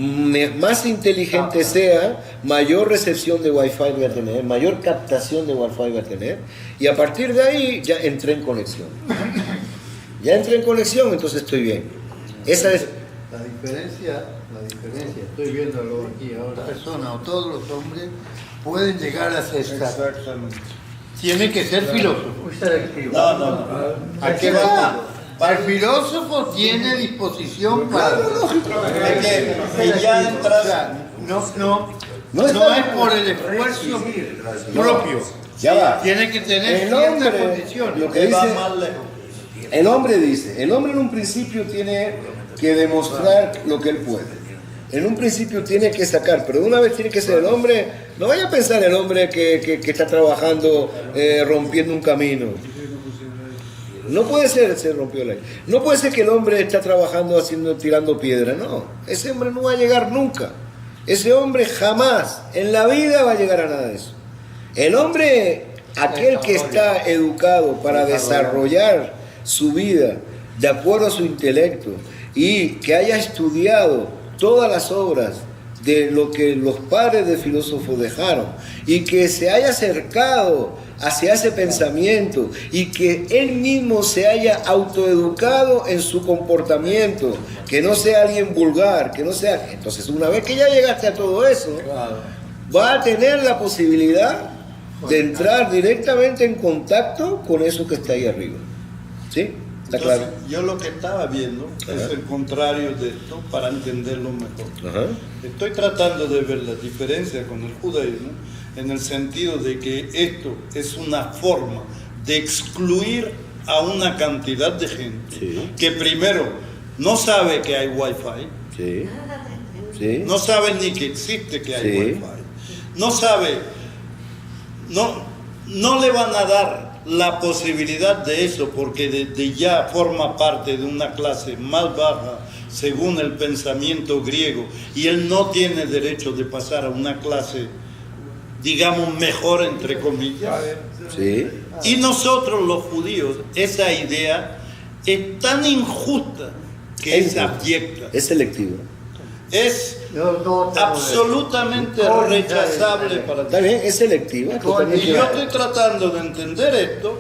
más inteligente sea, mayor recepción de Wi-Fi va a tener, mayor captación de Wi-Fi va a tener, y a partir de ahí ya entré en conexión. Ya entré en conexión, entonces estoy bien. Esa es... La diferencia, estoy viéndolo aquí ahora, personas o todos los hombres pueden llegar a ser Exactamente. Tiene que ser filósofo. Muy selectivo. No. ¿A qué va? El filósofo tiene disposición para... Que ya entras. O sea, no No es por el esfuerzo propio. Ya va. Tiene que tener El ciertas hombre, condiciones. lo que Que va dice, más lejos. el hombre dice, el hombre en un principio tiene que demostrar lo que él puede. En un principio tiene que sacar, pero de una vez tiene que ser el hombre. No vaya a pensar el hombre que está trabajando rompiendo un camino. No puede ser, se rompió la ley. No puede ser que el hombre está trabajando tirando piedra, no. Ese hombre no va a llegar nunca. Ese hombre jamás en la vida va a llegar a nada de eso. El hombre, aquel que está educado para desarrollar su vida de acuerdo a su intelecto y que haya estudiado todas las obras de lo que los padres de filósofos dejaron y que se haya acercado hacia ese pensamiento y que él mismo se haya autoeducado en su comportamiento, que no sea alguien vulgar, que no sea... Entonces, una vez que ya llegaste a todo eso, va a tener la posibilidad de entrar directamente en contacto con eso que está ahí arriba. ¿Sí? ¿Está Entonces, claro? yo lo que estaba viendo es el contrario de esto para entenderlo mejor. Ajá. Estoy tratando de ver la diferencia con el judaísmo en el sentido de que esto es una forma de excluir a una cantidad de gente que primero no sabe que hay wifi, Sí. no sabe ni que existe que hay Sí. wifi, no sabe, no le van a dar la posibilidad de eso porque desde ya forma parte de una clase más baja según el pensamiento griego y él no tiene derecho de pasar a una clase, digamos, mejor entre comillas. Sí. Y nosotros los judíos, esa idea es tan injusta que es abyecta, Es selectivo. es No, absolutamente rechazable para Está ti. bien, es selectivo. Y yo estoy tratando de entender esto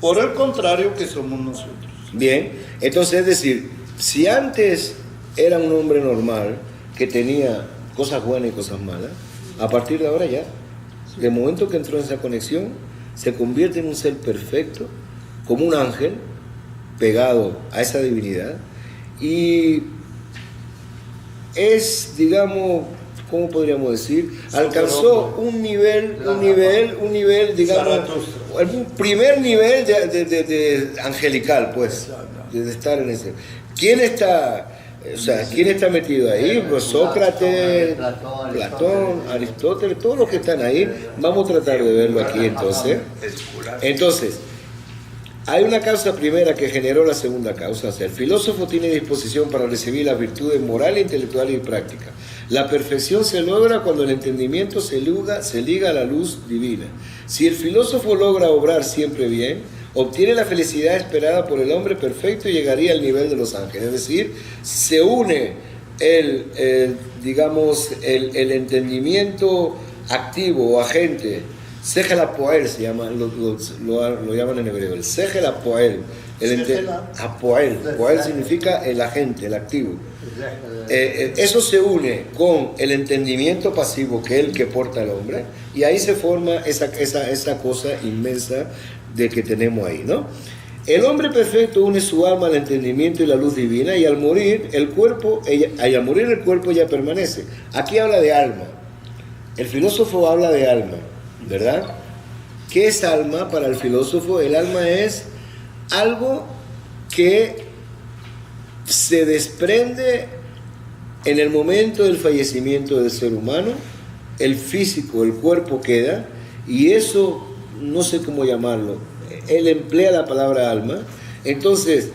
por el contrario que somos nosotros. Bien, entonces es decir, si antes era un hombre normal que tenía cosas buenas y cosas malas, a partir de ahora ya, de momento que entró en esa conexión, se convierte en un ser perfecto, como un ángel, pegado a esa divinidad, y es, digamos, ¿cómo podríamos decir? Alcanzó un nivel, digamos, un primer nivel de angelical, pues, de estar en ese. ¿Quién está metido ahí? Pues Sócrates, Platón, Aristóteles, todos los que están ahí. Vamos a tratar de verlo aquí entonces. Entonces, hay una causa primera que generó la segunda causa. O sea, el filósofo tiene disposición para recibir las virtudes morales, intelectuales y prácticas. La perfección se logra cuando el entendimiento se liga a la luz divina. Si el filósofo logra obrar siempre bien, obtiene la felicidad esperada por el hombre perfecto y llegaría al nivel de los ángeles. Es decir, se une el entendimiento activo o agente. Segel Apoel se llama, lo llaman en hebreo, el Segel Apoel. Apoel significa el agente, el activo. Eso se une con el entendimiento pasivo que es el que porta el hombre, y ahí se forma esa cosa inmensa de que tenemos ahí, ¿no? El hombre perfecto une su alma al entendimiento y la luz divina, y al morir el cuerpo ya permanece. Aquí habla de alma. El filósofo habla de alma, ¿verdad? ¿Qué es alma para el filósofo? El alma es algo que se desprende en el momento del fallecimiento del ser humano. El físico, el cuerpo queda, y eso no sé cómo llamarlo, él emplea la palabra alma. Entonces,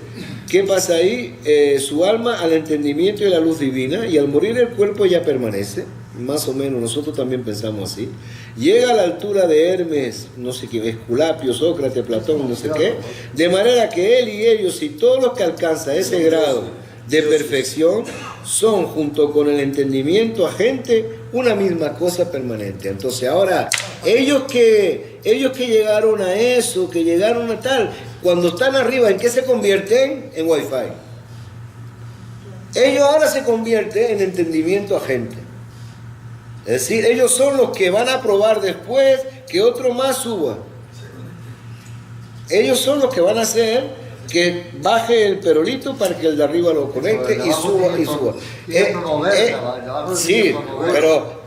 ¿qué pasa ahí? Su alma al entendimiento y la luz divina, y al morir el cuerpo ya permanece, más o menos, nosotros también pensamos así. Llega a la altura de Hermes, no sé qué, Esculapio, Sócrates, Platón, no sé qué, de manera que él y ellos y todos los que alcanzan ese grado de perfección son, junto con el entendimiento agente, una misma cosa permanente. Entonces ahora, ellos que llegaron a eso, que llegaron a tal, cuando están arriba, ¿en qué se convierten? En Wi-Fi. Ellos ahora se convierten en entendimiento agente. Es decir, ellos son los que van a probar después que otro más suba. Ellos son los que van a hacer que baje el perolito para que el de arriba lo conecte y suba y suba. Sí, pero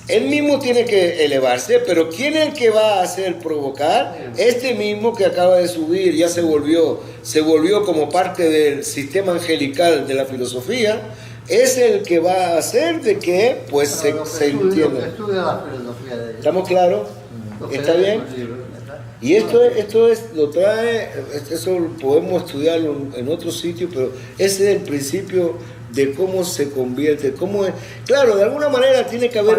él mismo tiene que elevarse, pero ¿quién es el que va a hacer provocar? Este mismo que acaba de subir, ya se volvió como parte del sistema angelical de la filosofía, es el que va a hacer de que pues se entienda. ¿Estamos claros? ¿Está bien? Y esto lo trae, eso podemos estudiarlo en otro sitio, pero ese es el principio de cómo se convierte, cómo es. Claro, de alguna manera tiene que haber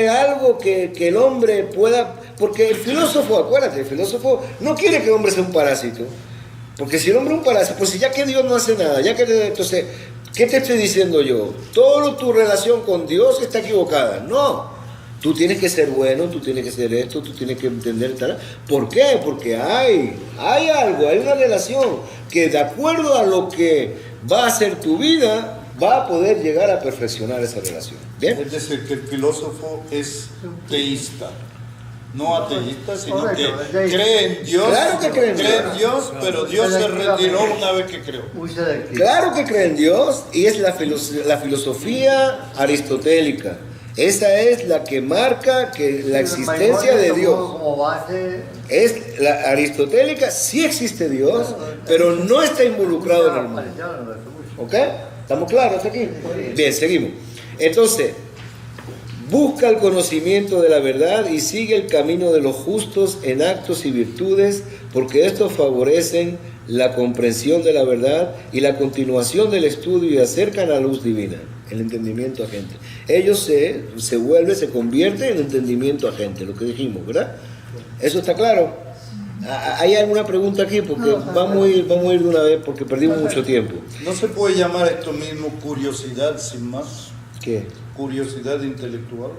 algo que el hombre pueda, porque el filósofo, acuérdate, el filósofo no quiere que el hombre sea un parásito, porque si el hombre es un parásito, pues si ya que Dios no hace nada, entonces, ¿qué te estoy diciendo yo? Toda tu relación con Dios está equivocada, no. Tú tienes que ser bueno, tú tienes que ser esto, tú tienes que entender tal. ¿Por qué? Porque hay algo, hay una relación que de acuerdo a lo que va a ser tu vida, va a poder llegar a perfeccionar esa relación. ¿Bien? Es decir, que el filósofo es teísta, no ateísta, sino que cree en Dios. Claro que cree en Dios. Cree en Dios, pero Dios se retiró una vez que creó. Claro que cree en Dios y es la filosofía aristotélica. Esa es la que marca que la existencia de Dios. Es la aristotélica, sí existe Dios, pero no está involucrado en el mundo. ¿Ok? ¿Estamos claros aquí? Bien, seguimos. Entonces, busca el conocimiento de la verdad y sigue el camino de los justos en actos y virtudes, porque estos favorecen la comprensión de la verdad y la continuación del estudio y acercan a la luz divina, el entendimiento agente. Ellos se convierten en entendimiento agente, lo que dijimos, ¿verdad? ¿Eso está claro? ¿Hay alguna pregunta aquí? Porque vamos a ir de una vez porque perdimos mucho tiempo. ¿No se puede llamar esto mismo curiosidad sin más? ¿Qué? Curiosidad intelectual.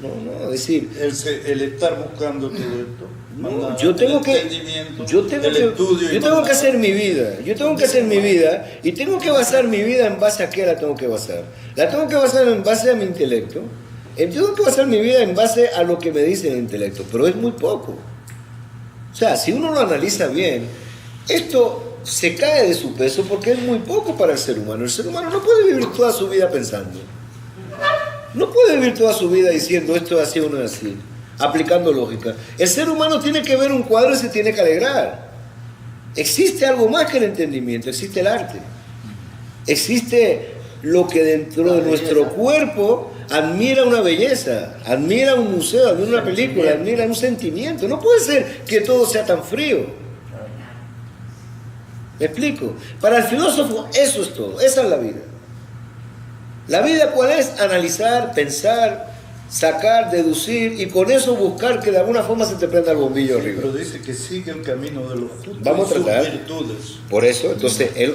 No, es decir, el estar buscando todo esto. No, yo tengo que hacer mi vida. Yo tengo que hacer mi vida y tengo que basar mi vida en base a qué la tengo que basar. La tengo que basar en base a mi intelecto. Tengo que basar mi vida en base a lo que me dice el intelecto, pero es muy poco. O sea, si uno lo analiza bien, esto se cae de su peso porque es muy poco para el ser humano. El ser humano no puede vivir toda su vida pensando. No puede vivir toda su vida diciendo esto es así o no es así, aplicando lógica. El ser humano tiene que ver un cuadro y se tiene que alegrar. Existe algo más que el entendimiento, existe el arte. Existe lo que dentro de nuestro cuerpo admira una belleza, admira un museo, admira una película, admira un sentimiento. No puede ser que todo sea tan frío. ¿Me explico? Para el filósofo eso es todo, esa es la vida. ¿La vida cuál es? Analizar, pensar, sacar, deducir y con eso buscar que de alguna forma se te prenda el bombillo arriba. Pero dice que sigue el camino de los justos. Vamos a tratar. Sus virtudes. Por eso, entonces, el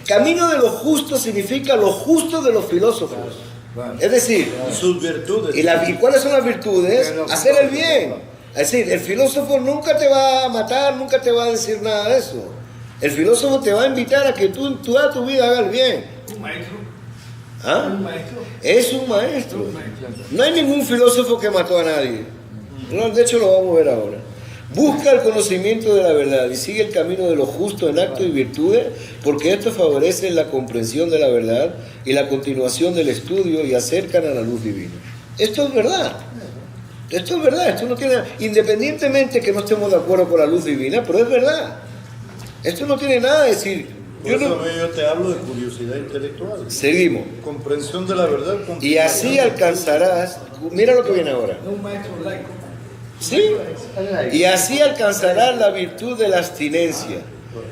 camino de los justos significa lo justo de los filósofos. Es decir, sus virtudes. ¿Y cuáles son las virtudes? Hacer el bien. Es decir, el filósofo nunca te va a matar, nunca te va a decir nada de eso. El filósofo te va a invitar a que tú en toda tu vida hagas el bien. Un maestro. ¿Ah? Un maestro. Es un maestro. No hay ningún filósofo que mató a nadie. No, de hecho lo vamos a ver ahora. Busca el conocimiento de la verdad y sigue el camino de lo justo en actos y virtudes, porque esto favorece la comprensión de la verdad y la continuación del estudio y acercan a la luz divina. Esto es verdad. Esto es verdad. Esto no tiene, independientemente que no estemos de acuerdo con la luz divina, pero es verdad. Esto no tiene nada de decir. Yo te hablo de curiosidad intelectual. Seguimos. Comprensión de la verdad. Y así alcanzarás, mira lo que viene ahora. Un maestro laico. ¿Sí? Y así alcanzarás la virtud de la abstinencia.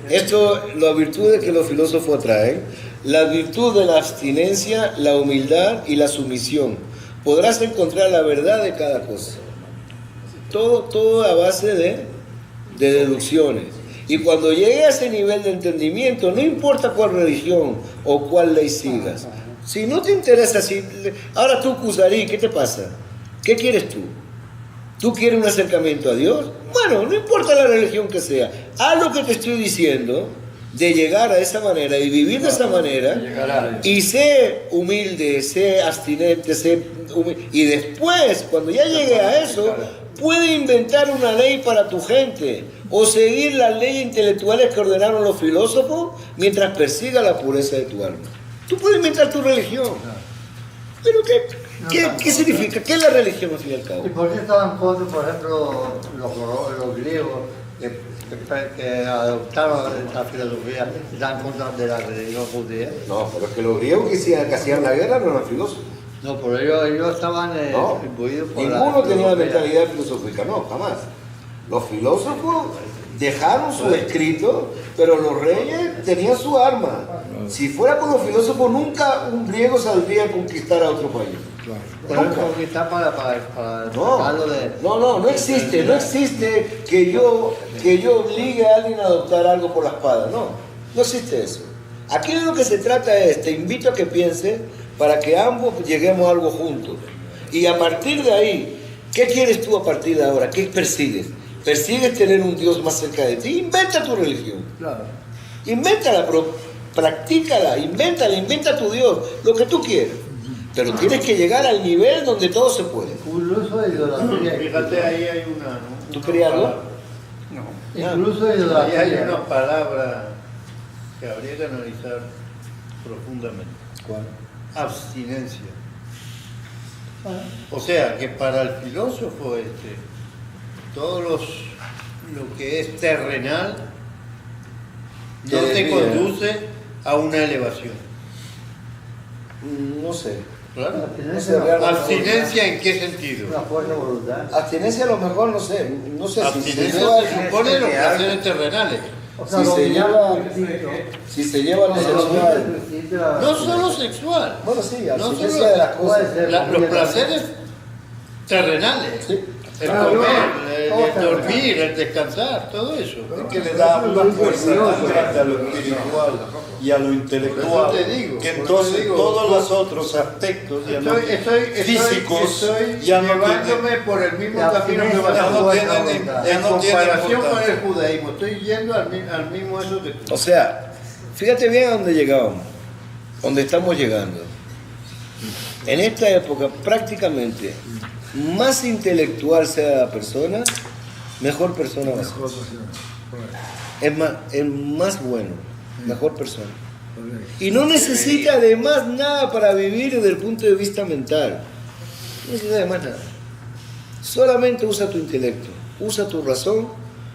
Esto, las virtudes que los filósofos traen, la virtud de la abstinencia, la humildad y la sumisión. Podrás encontrar la verdad de cada cosa. Todo a base de deducciones. Y cuando llegue a ese nivel de entendimiento, no importa cuál religión o cuál ley sigas, si no te interesa, ahora tú, Kuzari, ¿qué te pasa? ¿Qué quieres tú? ¿Tú quieres un acercamiento a Dios? Bueno, no importa la religión que sea, haz lo que te estoy diciendo, de llegar a esa manera y vivir de esa manera, y sé humilde, sé abstinente, y después, cuando ya llegue a eso, puede inventar una ley para tu gente o seguir las leyes intelectuales que ordenaron los filósofos mientras persiga la pureza de tu alma. Tú puedes inventar tu religión, pero ¿qué significa? ¿Qué es la religión al fin y al cabo? ¿Y por qué estaban en contra, por ejemplo, los griegos que adoptaron esta filosofía, están en contra de la religión judía? No, pero es que los griegos que hacían la guerra no eran filósofos. No, pero ellos estaban imbuidos por ninguno tenía la mentalidad filosófica, no, jamás. Los filósofos dejaron su escrito, pero los reyes tenían su arma. Si fuera por los filósofos, nunca un griego saldría a conquistar a otro país. Nunca. Conquistar para No existe que yo obligue a alguien a adoptar algo por la espada, no existe eso. Aquí de lo que se trata es, te invito a que pienses para que ambos lleguemos a algo juntos. Y a partir de ahí, ¿qué quieres tú a partir de ahora? ¿Qué persigues? ¿Persigues tener un Dios más cerca de ti? Inventa tu religión. Claro. Invéntala, practícala, inventa tu Dios, lo que tú quieras. Pero tienes que llegar al nivel donde todo se puede. Incluso de idolatría. Fíjate, ahí hay una... ¿no? ¿Tú querías algo? No. Incluso de Ahí idolatría. hay una palabra que habría que analizar profundamente. ¿Cuál? Abstinencia. O sea, que para el filósofo todo lo que es terrenal no te conduce a una elevación. No sé. Claro. Abstinencia, ¿Abstinencia en qué sentido? una fuerza de voluntad. Abstinencia a lo mejor, no sé Abstinencia se supone los placeres terrenales. O sea, si se lleva lo sexual. No solo sexual. Bueno, sí, No abstinencia solo- de las cosas. Los placeres terrenales. Sí. El comer, el dormir, el descansar, todo eso. Es que le da una fuerza tan grande a lo espiritual y a lo intelectual, Por eso te digo, que por entonces eso digo, todos los otros aspectos ya no, físicos estoy ya no llevándome tienen, por el mismo La camino que abstinencia vas ya a no hacer. tienen, ya En no tienen comparación con importancia. el judaísmo, estoy yendo al mismo eso que tú. O sea, fíjate bien a dónde llegábamos, donde estamos llegando. En esta época, prácticamente, más intelectual sea la persona, mejor persona va a ser. Mejor posición. Correcto. Es más bueno, mejor persona. Correcto. Y no necesita además nada para vivir desde el punto de vista mental. No necesita además nada. Solamente usa tu intelecto, usa tu razón,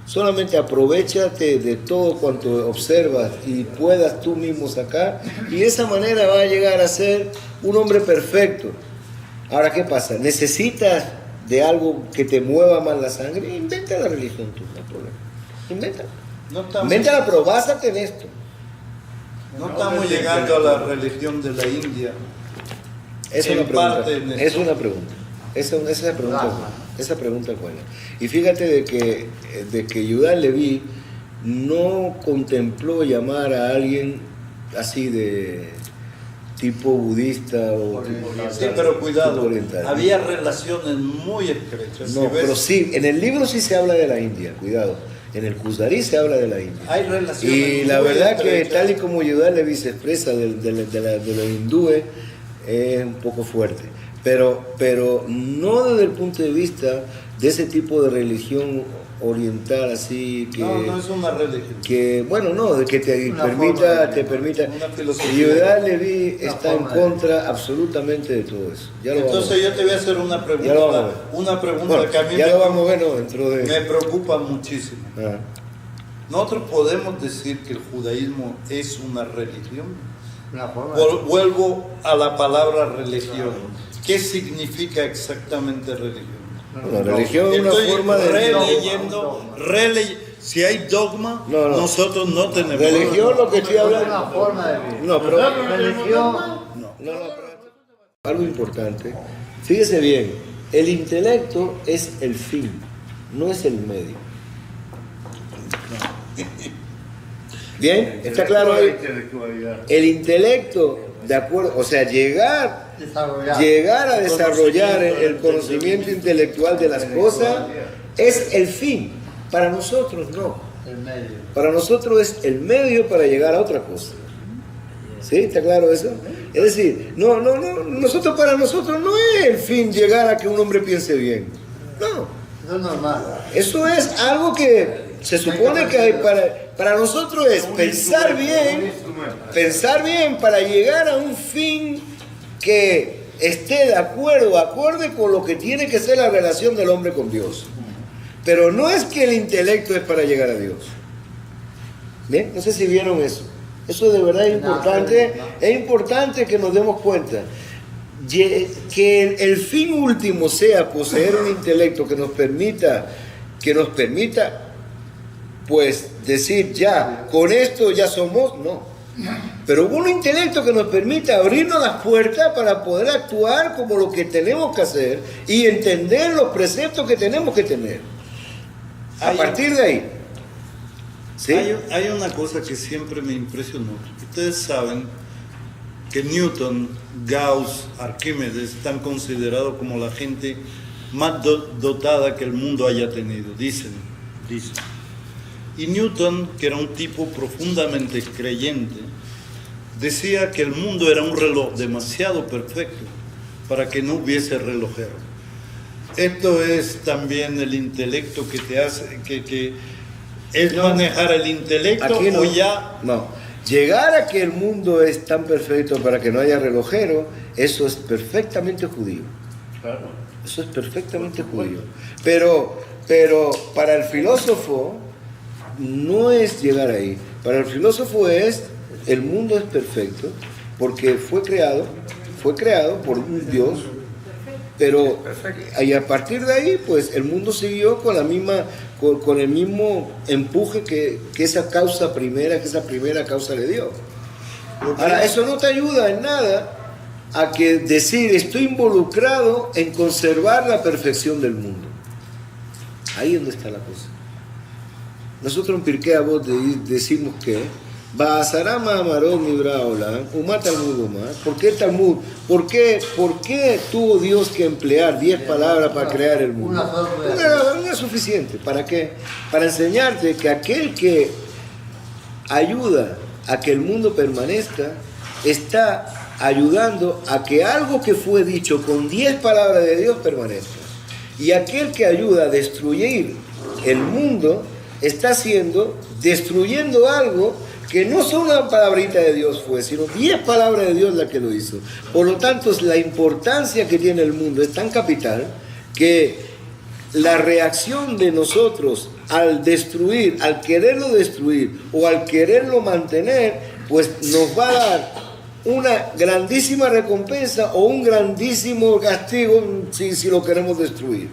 solamente aprovechate de todo cuanto observas y puedas tú mismo sacar, y de esa manera va a llegar a ser un hombre perfecto. Ahora, ¿qué pasa? ¿Necesitas de algo que te mueva más la sangre? Inventa la religión tú, no hay problema. Invéntala. No estamos, Invéntala, pero básate en esto. no estamos llegando a la religión de la India. Es En una pregunta. parte, Néstor. Es una pregunta. Esa pregunta es buena. Y fíjate de que Judá Leví no contempló llamar a alguien así de tipo budista o Sí, pero cuidado, tipo oriental. había relaciones muy estrechas. No, Si ves, pero sí, en el libro sí se habla de la India, cuidado. En el Kuzari se habla de la India. hay relaciones Y la muy verdad que estrechas. tal y como Judá Leví se expresa de los hindúes, es un poco fuerte. Pero no desde el punto de vista de ese tipo de religión oriental así que... No es una religión. Que, bueno, no, de que te Una permita, forma, una filosofía. Judá Leví Una está en forma de- contra absolutamente de todo eso. Ya lo Entonces vamos a yo te voy a hacer una Ya lo pregunta, vamos a ver. una pregunta Bueno, que a mí ya lo vamos a ver, ¿no? Dentro de... me preocupa muchísimo. Ah. Nosotros podemos decir que el judaísmo es una religión. Una forma. Vuelvo a la palabra religión. ¿Qué significa exactamente religión? Bueno, religión es una Estoy forma de... releyendo, si hay dogma, No. nosotros no tenemos. Religión lo que estoy Una hablando... forma de vivir. No, pero... Religión. No, pero algo importante. Fíjese bien, el intelecto es el fin, no es el medio. ¿Bien? ¿Está claro ahí? El intelecto, de acuerdo, o sea, llegar a desarrollar el conocimiento intelectual de las cosas es el fin. Para nosotros no. Para nosotros es el medio para llegar a otra cosa. ¿Sí? ¿Está claro eso? Es decir, para nosotros no es el fin llegar a que un hombre piense bien. No. Eso es normal. Eso es algo que se supone que hay para nosotros es pensar bien para llegar a un fin que esté de acuerdo, acorde con lo que tiene que ser la relación del hombre con Dios. Pero no es que el intelecto es para llegar a Dios. ¿Bien? No sé si vieron eso. Eso de verdad es importante. Es importante que nos demos cuenta que el fin último sea poseer un intelecto que nos permita pues decir ya, con esto ya somos, no. Pero un intelecto que nos permita abrirnos las puertas para poder actuar como lo que tenemos que hacer y entender los preceptos que tenemos que tener. A partir de ahí. ¿Sí? Hay una cosa que siempre me impresionó. Ustedes saben que Newton, Gauss, Arquímedes están considerados como la gente más dotada que el mundo haya tenido, dicen. Y Newton, que era un tipo profundamente creyente, decía que el mundo era un reloj demasiado perfecto para que no hubiese relojero. Esto es también el intelecto que te hace, que es manejar el intelecto Aquí no, o ya... No, llegar a que el mundo es tan perfecto para que no haya relojero, eso es perfectamente judío. Claro. Eso es perfectamente judío. Pero para el filósofo no es llegar ahí. Para el filósofo el mundo es perfecto porque fue creado por un Dios, pero y a partir de ahí pues el mundo siguió con el mismo empuje que esa primera causa le dio. Ahora, eso no te ayuda en nada a que decir estoy involucrado en conservar la perfección del mundo. Ahí es donde está la cosa. Nosotros en Pirkei Avot decimos que Ba'asarama Amarot Nibra Olam Uma Talmud Umar. ¿Por qué Talmud? ¿Por qué tuvo Dios que emplear 10 palabras para crear el mundo? Una es suficiente. ¿Para qué? Para enseñarte que aquel que ayuda a que el mundo permanezca está ayudando a que algo que fue dicho con 10 palabras de Dios permanezca. Y aquel que ayuda a destruir el mundo está destruyendo algo que no son una palabrita de Dios sino 10 palabras de Dios la que lo hizo. Por lo tanto, la importancia que tiene el mundo es tan capital que la reacción de nosotros al quererlo destruir o al quererlo mantener, pues nos va a dar una grandísima recompensa o un grandísimo castigo si lo queremos destruir.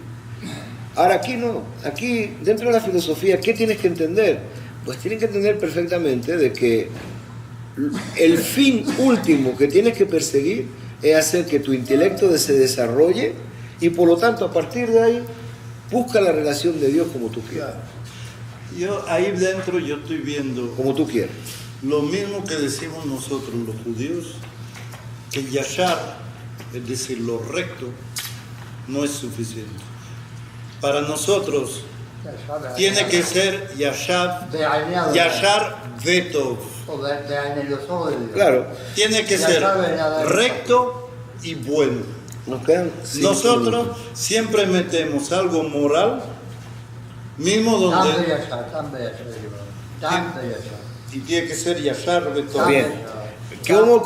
Ahora aquí no, aquí dentro de la filosofía, ¿qué tienes que entender? Pues tienes que entender perfectamente de que el fin último que tienes que perseguir es hacer que tu intelecto se desarrolle y por lo tanto a partir de ahí busca la relación de Dios como tú quieras. Ahí dentro yo estoy viendo como tú quieras. Lo mismo que decimos nosotros los judíos, que yashar, es decir, lo recto, no es suficiente. Para nosotros tiene que ser yashar vetov. Claro. Tiene que ser recto y bueno. Nosotros siempre metemos algo moral, mismo donde... Y tiene que ser yashar vetov. Bien. ¿Cómo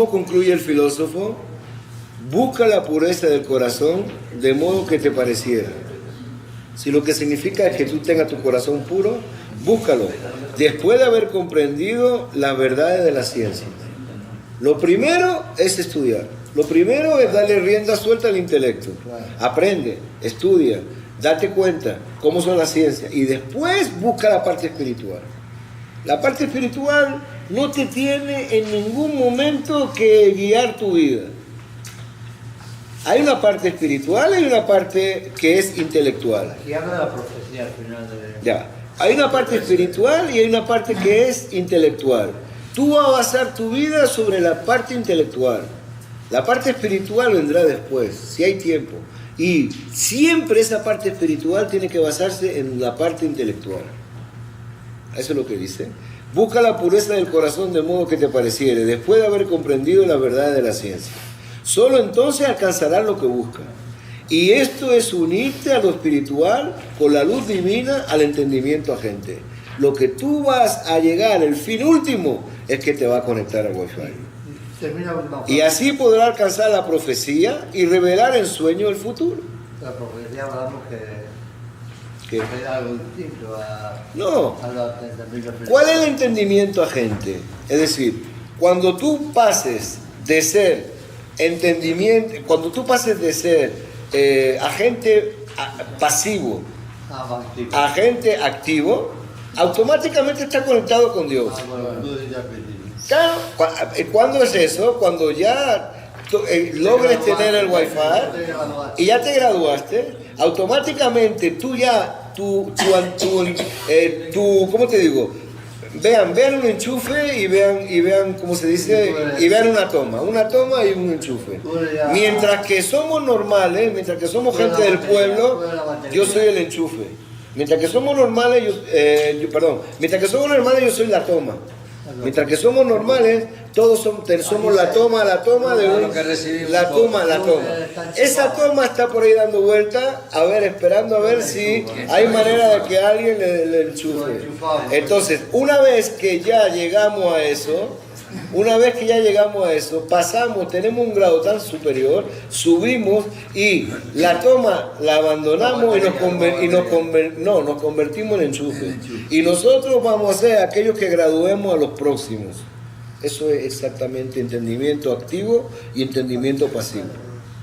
concluye el filósofo? Busca la pureza del corazón de modo que te pareciera. Si lo que significa es que tú tengas tu corazón puro, búscalo. Después de haber comprendido las verdades de la ciencia. Lo primero es estudiar. Lo primero es darle rienda suelta al intelecto. Aprende, estudia, date cuenta cómo son las ciencias. Y después busca la parte espiritual. La parte espiritual no te tiene en ningún momento que guiar tu vida. Hay una parte espiritual y hay una parte que es intelectual. Y habla de la profecía al final de... Ya. Hay una parte espiritual y hay una parte que es intelectual. Tú vas a basar tu vida sobre la parte intelectual. La parte espiritual vendrá después, si hay tiempo. Y siempre esa parte espiritual tiene que basarse en la parte intelectual. Eso es lo que dice. Busca la pureza del corazón de modo que te pareciere, después de haber comprendido la verdad de la ciencia. Solo entonces alcanzarás lo que buscas. Y esto es unirte a lo espiritual con la luz divina al entendimiento agente. Lo que tú vas a llegar, el fin último, es que te va a conectar al Wi-Fi. Y así podrás alcanzar la profecía y revelar en sueño el futuro. La profecía hablamos que ¿Qué? es algo distinto a... No. a la entendimiento. ¿Cuál es el entendimiento agente? Es decir, cuando tú pases de ser entendimiento, cuando tú pases de ser agente pasivo a agente activo, automáticamente está conectado con Dios. Claro, ¿cuándo es eso? Cuando ya logres tener el Wi-Fi y ya te graduaste, automáticamente tú ya, ¿cómo te digo? Vean un enchufe y vean, ¿cómo se dice? Y vean una toma y un enchufe. Mientras que somos normales, mientras que somos gente del pueblo, yo soy el enchufe. Mientras que somos normales, mientras que somos normales, yo soy la toma. Mientras que somos normales, todos somos la toma de la toma. Esa toma está por ahí dando vuelta, esperando a ver si hay manera de que alguien le enchufe. Entonces, una vez que ya llegamos a eso, pasamos, tenemos un grado tan superior, subimos y la toma la abandonamos y nos convertimos en enchufe. Y nosotros vamos a ser aquellos que graduemos a los próximos. Eso es exactamente entendimiento activo y entendimiento pasivo.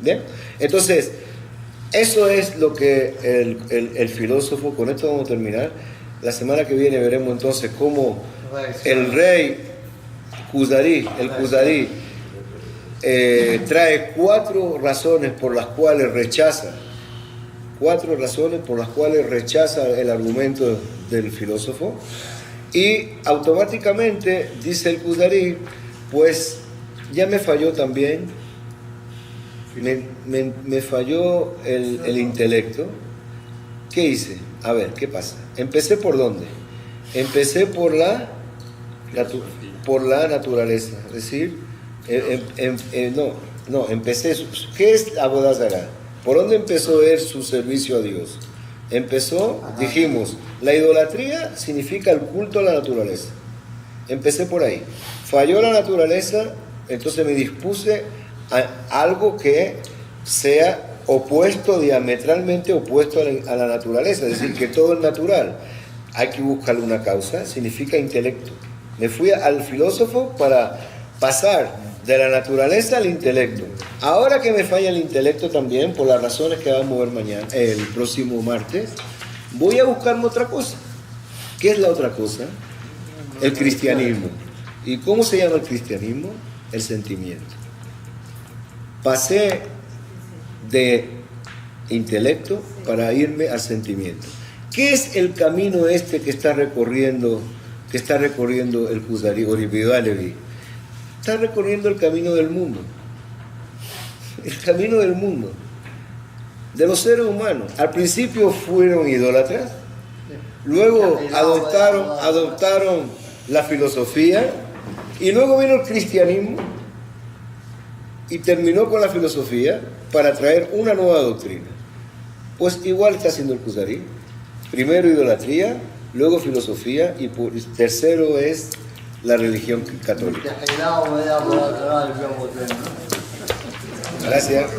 ¿Bien? Entonces, eso es lo que el filósofo, con esto vamos a terminar. La semana que viene veremos entonces cómo el rey el Kuzari trae 4 razones por las cuales rechaza el argumento del filósofo, y automáticamente dice el Kuzari, pues ya me falló también, me falló el intelecto. ¿Qué hice? A ver, ¿qué pasa? ¿Empecé por dónde? Empecé por la naturaleza, es decir, empecé. ¿Qué es Avodah Zará? ¿Por dónde empezó él su servicio a Dios? Dijimos, la idolatría significa el culto a la naturaleza. Empecé por ahí. Falló la naturaleza, entonces me dispuse a algo que sea diametralmente opuesto a la naturaleza, es decir, que todo es natural. Hay que buscarle una causa, significa intelecto. Me fui al filósofo para pasar de la naturaleza al intelecto. Ahora que me falla el intelecto también, por las razones que vamos a ver el próximo martes, voy a buscarme otra cosa. ¿Qué es la otra cosa? El cristianismo. ¿Y cómo se llama el cristianismo? El sentimiento. Pasé de intelecto para irme al sentimiento. ¿Qué es el camino que está recorriendo el Kuzari o Rabbi Alevi? Está recorriendo el camino del mundo. El camino del mundo. De los seres humanos. Al principio fueron idólatras. Luego adoptaron la filosofía. Y luego vino el cristianismo. Y terminó con la filosofía para traer una nueva doctrina. Pues igual está haciendo el Kuzari. Primero idolatría, luego filosofía y tercero es la religión católica. Gracias.